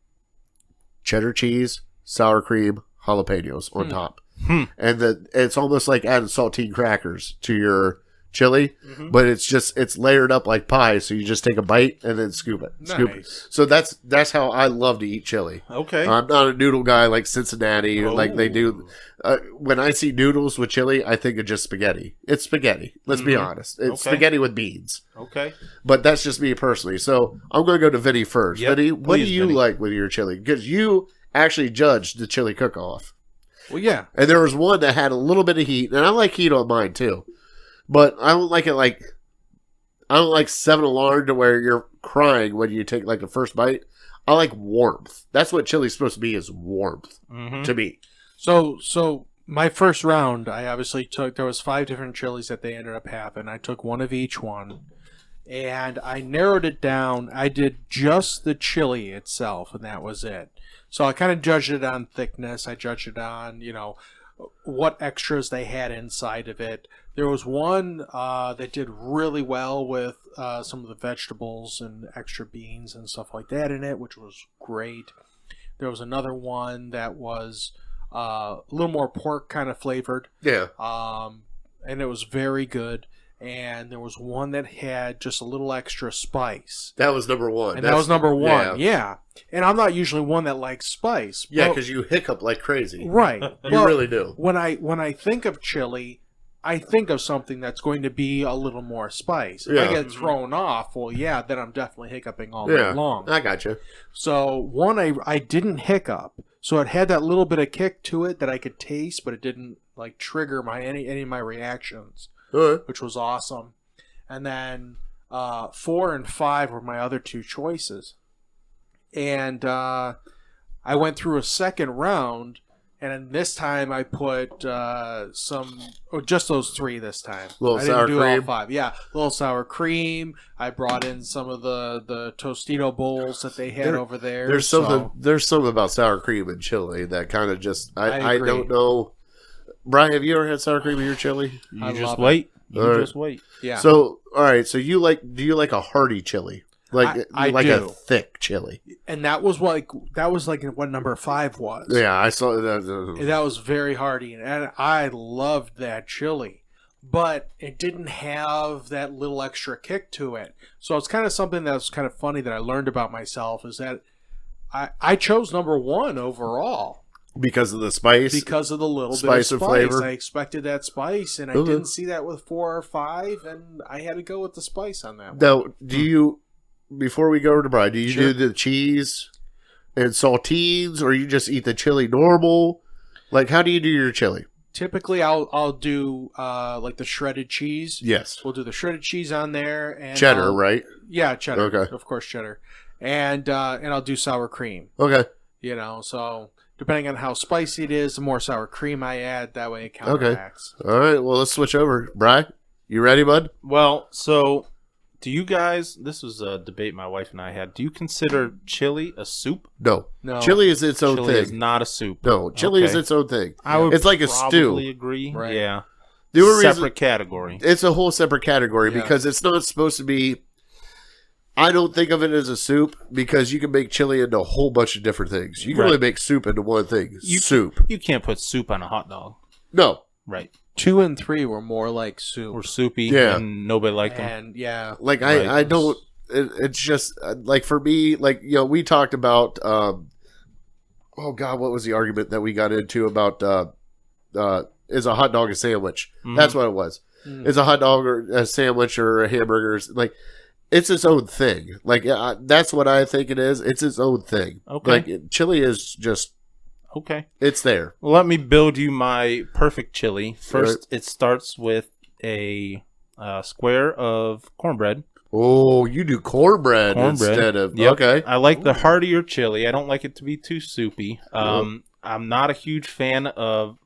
Cheddar cheese, sour cream, jalapenos on top. And it's almost like adding saltine crackers to your chili, but it's layered up like pie, so you just take a bite and then scoop it. Nice. So that's how I love to eat chili. Okay. I'm not a noodle guy like Cincinnati like they do. When I see noodles with chili, I think of just spaghetti. It's spaghetti. Let's be honest. It's spaghetti with beans. Okay. But that's just me personally. So I'm going to go to Vinny first. Yep, Vinny, what do please, you Vinny. like with your chili? Because you actually judged the chili cook-off. Well, yeah. And there was one that had a little bit of heat, and I like heat on mine too. But I don't like it like, I don't like 7-alarm to where you're crying when you take like the first bite. I like warmth. That's what chili's supposed to be, is warmth to me. So my first round, I obviously took, there was 5 different chilies that they ended up having. I took one of each one, and I narrowed it down. I did just the chili itself, and that was it. So I kind of judged it on thickness. I judged it on, what extras they had inside of it. There was one that did really well with some of the vegetables and extra beans and stuff like that in it, which was great. There was another one that was a little more pork kind of flavored. Yeah. And it was very good. And there was one that had just a little extra spice. That was number one. And that was number one, yeah. And I'm not usually one that likes spice. Yeah, but- because you hiccup like crazy. Right. You really do. When I think of chili, I think of something that's going to be a little more spice. If I Yeah. get thrown off, well, yeah, then I'm definitely hiccuping all day long. I got you. So one, I didn't hiccup. So it had that little bit of kick to it that I could taste, but it didn't like trigger any of my reactions, which was awesome. And then 4 and 5 were my other 2 choices. And I went through a second round, and then this time I put just those 3 this time. Little I sour didn't do all cream? 5. Yeah, little sour cream. I brought in some of the Tostito bowls that they had over there. There's something about sour cream and chili that kind of just I agree. don't know. Brian, have you ever had sour cream in your chili? You I just love it. wait. You All right. just wait. Yeah. So, all right. So do you like a hearty chili? Like I like do. a thick chili? And that was like what number 5 was. Yeah, I saw And that. that was very hearty, and I loved that chili, but it didn't have that little extra kick to it. So it's kind of something that was kind of funny that I learned about myself, is that I chose number 1 overall Because of the spice? because of the little Spice bit and of spice. flavor. I expected that spice, and I Okay. didn't see that with 4 or 5, and I had to go with the spice on that one. Now, do you, before we go over to Brian, do you Sure. do the cheese and saltines, or you just eat the chili normal? Like, how do you do your chili? Typically, I'll do like the shredded cheese. Yes. We'll do the shredded cheese on there, and Cheddar, I'll- right? Yeah, cheddar. Okay. Of course, cheddar. And I'll do sour cream. Okay. So depending on how spicy it is, the more sour cream I add, that way it counteracts. All right. Well, let's switch over. Brian, you ready, bud? Well, so do you guys? This was a debate my wife and I had. Do you consider chili a soup? No. No. Chili is its own Chili thing. is not a soup. No, chili is Okay. its own thing. I would It's like a probably stew. agree. Right. Yeah. The only reason- Separate category. It's a whole separate category Yeah. because it's not supposed to be. I don't think of it as a soup because you can make chili into a whole bunch of different things. You can Right. only make soup into one thing. You- soup. You can't put soup on a hot dog. No. Right. 2 and 3 were more like soup. Or soupy. Yeah. And nobody liked them. And yeah, Like Right. I don't. It's just like for me, like we talked about. Oh God, what was the argument that we got into about? Is a hot dog a sandwich? Mhm. That's what it was. Is a hot dog or a sandwich or a hamburger? Like it's its own thing. Like that's what I think it is. It's its own thing. Okay. Like chili is just Okay. it's there. Well, let me build you my perfect chili. First, it starts with a square of cornbread. Oh, you do cornbread instead of Yep. okay. I like the heartier chili. I don't like it to be too soupy. I'm not a huge fan of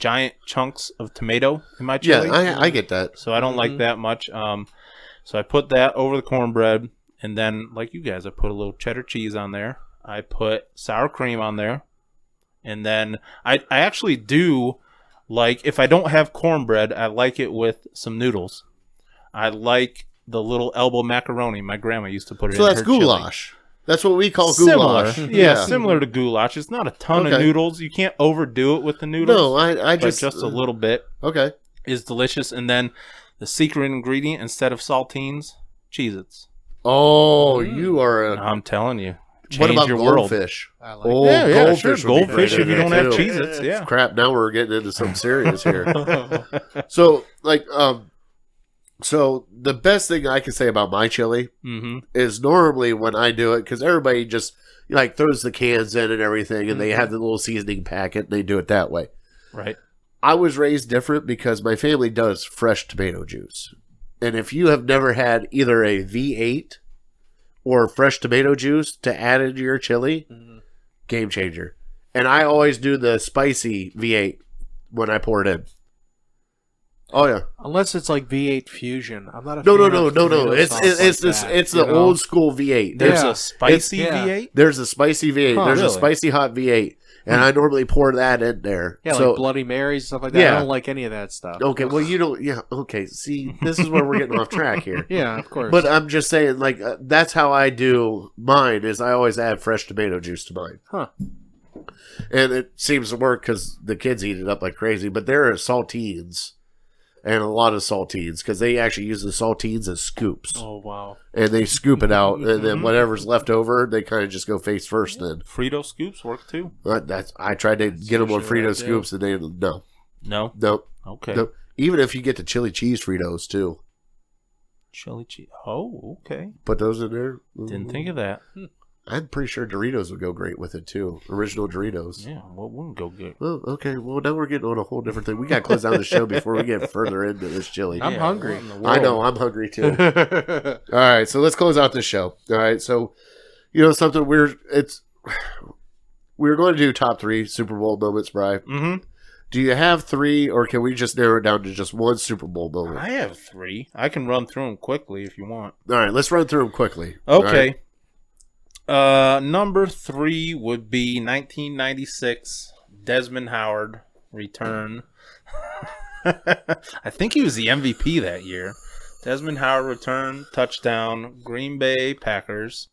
giant chunks of tomato in my chili. Yeah, I get that. So I don't like that much. So I put that over the cornbread, and then, like you guys, I put a little cheddar cheese on there. I put sour cream on there, and then I actually do like, if I don't have cornbread, I like it with some noodles. I like the little elbow macaroni. My grandma used to put it in So that's her chili. goulash. That's what we call Similar. goulash. Yeah, similar to goulash. It's not a ton of Okay. noodles. You can't overdo it with the noodles. No, I but just just a little bit okay. is delicious. And then the secret ingredient, instead of saltines, Cheez-Its. Oh, you are a. I'm telling you. Change What about your world. goldfish? I like Oh, Yeah, goldfish sure. would be Goldfish great if in you there, don't have too. Cheez-Its, yeah. Crap, now we're getting into some serious here. So, like, so the best thing I can say about my chili Mm-hmm. is normally when I do it, because everybody just like throws the cans in and everything, and they have the little seasoning packet, and they do it that way. Right. I was raised different because my family does fresh tomato juice. And if you have never had either a V8 or fresh tomato juice to add into your chili, game changer. And I always do the spicy V8 when I pour it in. Oh yeah. Unless it's like V8 Fusion. I'm not a No, fan no, of no, no, no. tomato It's sauce it's like this that, it's you the know? old school V8. There's Yeah. a spicy Yeah. V8? There's a spicy V8. Huh, There's a really? spicy hot V8, and I normally pour that in there. Yeah, so, like Bloody Marys, stuff like that. Yeah. I don't like any of that stuff. okay, well you don't. Yeah, okay. See, this is where we're getting off track here. Yeah, of course. But I'm just saying, like, that's how I do mine. Is I always add fresh tomato juice to mine, Huh. and it seems to work because the kids eat it up like crazy. But there are saltines, and a lot of saltines, because they actually use the saltines as scoops, Oh, wow. and they scoop it out, and then whatever's left over, they kind of just go face first. Then Frito scoops work too. that's I tried to get them on usually Frito what I do. scoops, and they no, No? no, Okay. no. Even if you get the chili cheese Fritos too, Chili cheese. Oh, okay. put those in there. Didn't think of that. I'm pretty sure Doritos would go great with it too. Original Doritos. Yeah, what wouldn't go good? Well, okay. Well, now we're getting on a whole different thing. We got to close down the show before we get further into this chili. I'm hungry. what in the I know. world? I'm hungry too. All right. So let's close out this show. All right. So, something weird. We're going to do top 3 Super Bowl moments, Bri. Mm-hmm. Do you have 3, or can we just narrow it down to just one Super Bowl moment? I have 3. I can run through them quickly if you want. All right. Let's run through them quickly. All Okay. right? Number 3 would be 1996 Desmond Howard return. I think he was the MVP that year. Desmond Howard return, touchdown, Green Bay Packers.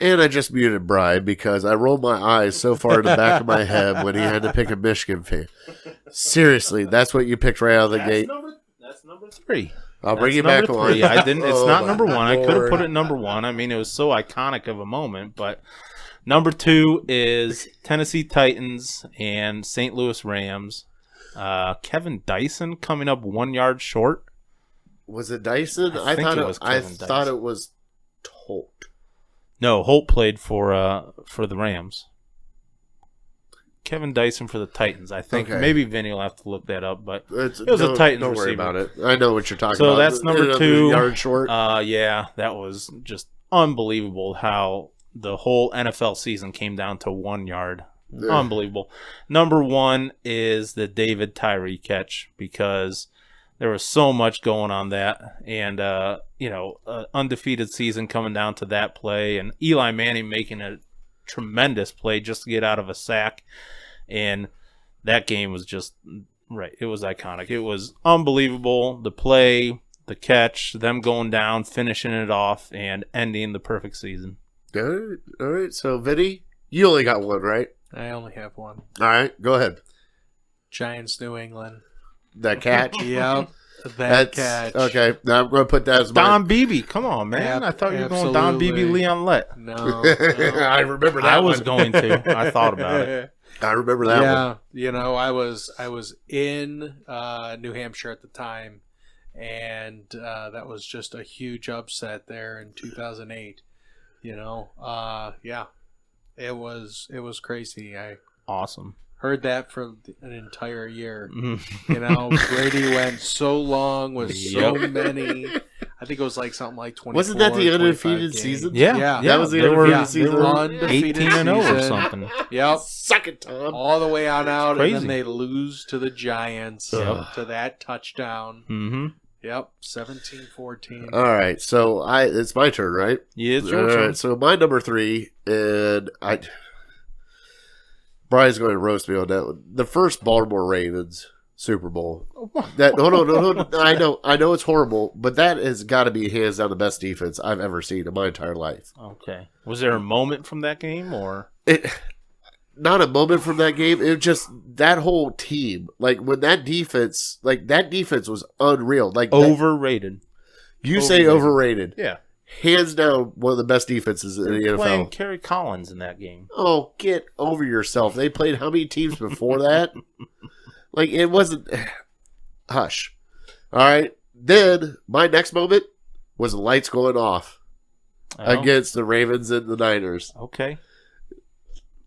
And I just muted Bri because I rolled my eyes so far in the back of my head when he had to pick a Michigan fan. Seriously, that's what you picked right out of the gate. That's number 3. I'll bring That's you back number on. 3. I didn't. It's Oh, not my number 1. I could have Lord. put it number 1. I mean, it was so iconic of a moment. But number 2 is Tennessee Titans and St. Louis Rams. Kevin Dyson coming up 1 yard short. Was it Dyson? I think thought it was I Kevin thought Dyson. it was Holt. No, Holt played for the Rams. Kevin Dyson for the Titans. I think Okay. maybe Vinny will have to look that up, but It was a Titans Don't worry receiver. about it. I know what you're talking So about. that's number Another 2. Yard short. Yeah, that was just unbelievable how the whole NFL season came down to 1 yard. Yeah. Unbelievable. Number 1 is the David Tyree catch because there was so much going on that, and undefeated season coming down to that play, and Eli Manning making a tremendous play just to get out of a sack, and that game was just right. It was iconic. It was unbelievable. The play, the catch, them going down, finishing it off, and ending the perfect season. All right. So, Vinny, you only got one, right? I only have one. All right. Go ahead. Giants, New England. That catch. Yep. That That's catch. okay. Now I'm going to put that as Don mine. Beebe, come on, man! I thought you were going Don Beebe, absolutely. Leon Lett. No. I remember that. I was one. going to. I thought about it. I remember that one. Yeah, I was in New Hampshire at the time, and that was just a huge upset there in 2008. It was crazy. I Awesome. heard that for an entire year. Mhm. Brady went so long with so Yep. many. I think it was like something like 24. Wasn't that the 25 undefeated games. season? Yeah, That was the they were, undefeated season. They were undefeated 18-0 or season. something. Yep. Suck it, Tom. All the way on out, Crazy. and then they lose to the Giants to that touchdown. Mm-hmm. Yep, 17-14. All right, so it's my turn, right? Yeah, it's All your turn. right, so my number 3, and Brian's going to roast me on that one. The first Baltimore Ravens Super Bowl. That no. I know it's horrible, but that has got to be hands down the best defense I've ever seen in my entire life. Okay. Was there a moment from that game, or Not a moment from that game. It was just that whole team. Like when that defense was unreal. Like overrated? you say overrated. Yeah. Hands down, one of the best defenses in the NFL. Playing Kerry Collins in that game. Oh, get over yourself. They played how many teams before that? Like, it wasn't... Hush. All right. Then, my next moment was the lights going off Oh, against the Ravens and the Niners. okay.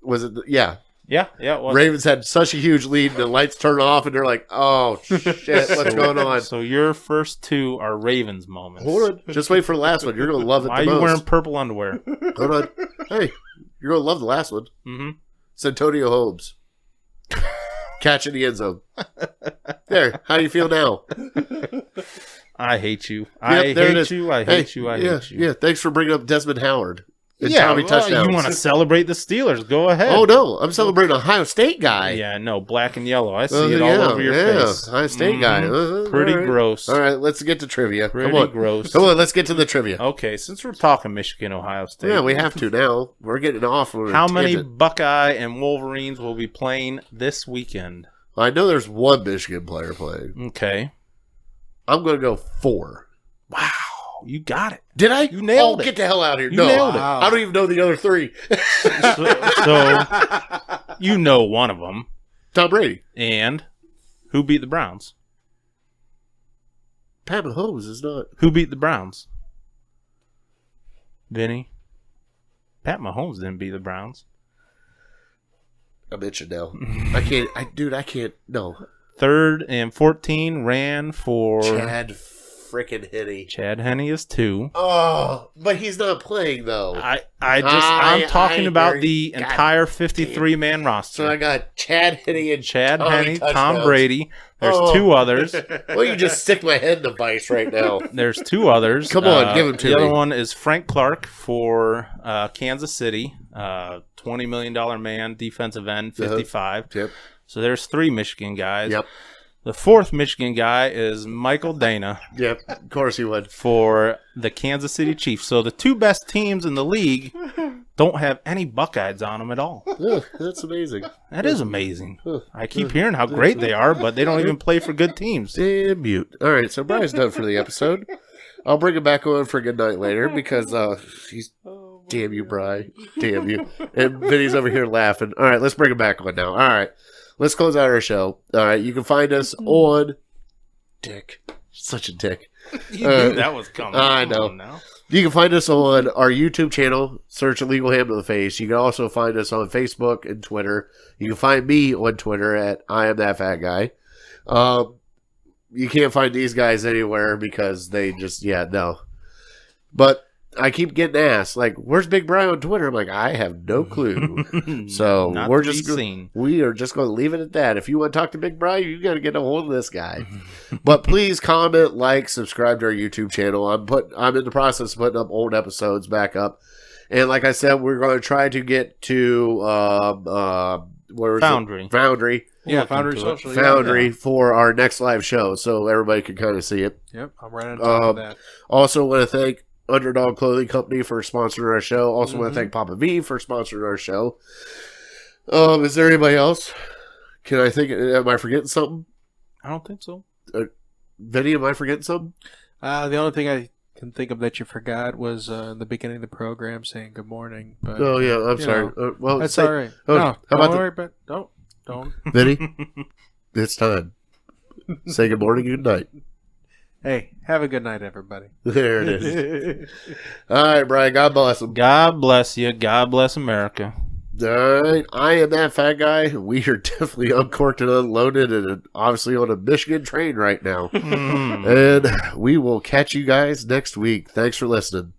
Was it... Yeah. Yeah, it was. Ravens had such a huge lead, and the lights turn off, and they're like, oh, shit, what's going on? So your first two are Ravens moments. Hold on. Just wait for the last one. You're going to love it Why the are you most. wearing purple underwear? Hold on. Hey, you're going to love the last one. Mm-hmm. It's Antonio Holmes. Catch in the end zone. There. How do you feel now? I hate you. Yep, I there it hate is. you. I Hey, hate you. I hate you. Yeah, thanks for bringing up Desmond Howard. And Yeah, Tommy well, touchdowns. you want to celebrate the Steelers? Go ahead. Oh, no. I'm celebrating an Ohio State guy. Yeah, no, black and yellow. I see it all over your face. Ohio State guy. Mhm. Pretty all right. gross. All right, let's get to trivia. Pretty Come on. gross. Come on, let's get to the trivia. Okay, since we're talking Michigan, Ohio State. Yeah, we have to now. We're getting off. On a How many tangent. Buckeye and Wolverines will be playing this weekend? I know there's one Michigan player playing. Okay. I'm going to go 4. Wow, you got it. Did I? You nailed it. Get the hell out of here. You no, nailed it. I don't even know the other 3. So you know one of them. Tom Brady. And who beat the Browns? Pat Mahomes is not. Who beat the Browns? Vinny? Pat Mahomes didn't beat the Browns. I'm itching now. I can't. No. 3rd and 14 ran for Chad frickin' Henne. Chad Henne is 2. Oh, but he's not playing though. I'm talking I about hear the you. entire 53-man roster. So I got Chad Henne and Chad Tommy Henne, touchdowns. Tom Brady. There's Oh. 2 others. Well, you just stick my head in the vice right now. There's 2 others. Come on, give 'em to The me. other one is Frank Clark for Kansas City, $20 million man, defensive end, 55. Yep. So there's 3 Michigan guys. Yep. The 4th Michigan guy is Michael Dana Yep. Of course he would. for the Kansas City Chiefs. So the 2 best teams in the league don't have any Buckeyes on them at all. Oh, that's amazing. That is amazing. I keep hearing how great they are, but they don't even play for good teams. Damn mute. All right, so Brian's done for the episode. I'll bring him back on for good night later because he's. Damn you, Brian. Damn you. And Vinny's over here laughing. All right, let's bring him back on now. All right, let's close out our show. All right, you can find us on. Dick. Such a dick. You knew that was coming. I Come know. on now. You can find us on our YouTube channel. Search Illegal Ham to the Face. You can also find us on Facebook and Twitter. You can find me on Twitter at I am that fat guy. You can't find these guys anywhere because they just no. But I keep getting asked like, "Where's Big Brian on Twitter?" I'm like, I have no clue. So Not we're to just be seen. we are just going to leave it at that. If you want to talk to Big Brian, you got to get a hold of this guy. But please comment, like, subscribe to our YouTube channel. I'm in the process of putting up old episodes back up, and like I said, we're going to try to get to where is Foundry. it? Foundry. Yeah, Look Foundry into it. Social. Foundry for our next live show, so everybody can kind of see it. Yep, I'm right on top of that. Also, want to thank Underdog Clothing Company for sponsoring our show. Also, want to thank Papa V for sponsoring our show. Is there anybody else? Can I think? Am I forgetting something? I don't think so. Vinny, am I forgetting something? The only thing I can think of that you forgot was in the beginning of the program saying good morning. But Oh yeah, I'm you sorry. Well, that's say- all right. oh, No, how don't about the- worry, but don't. Vinny, it's time. Say good morning, good night. Hey, have a good night, everybody. There it is. All right, Brian. God bless him. God bless you. God bless America. All right, I am that fat guy. We are definitely uncorked and unloaded and obviously on a Michigan train right now. And we will catch you guys next week. Thanks for listening.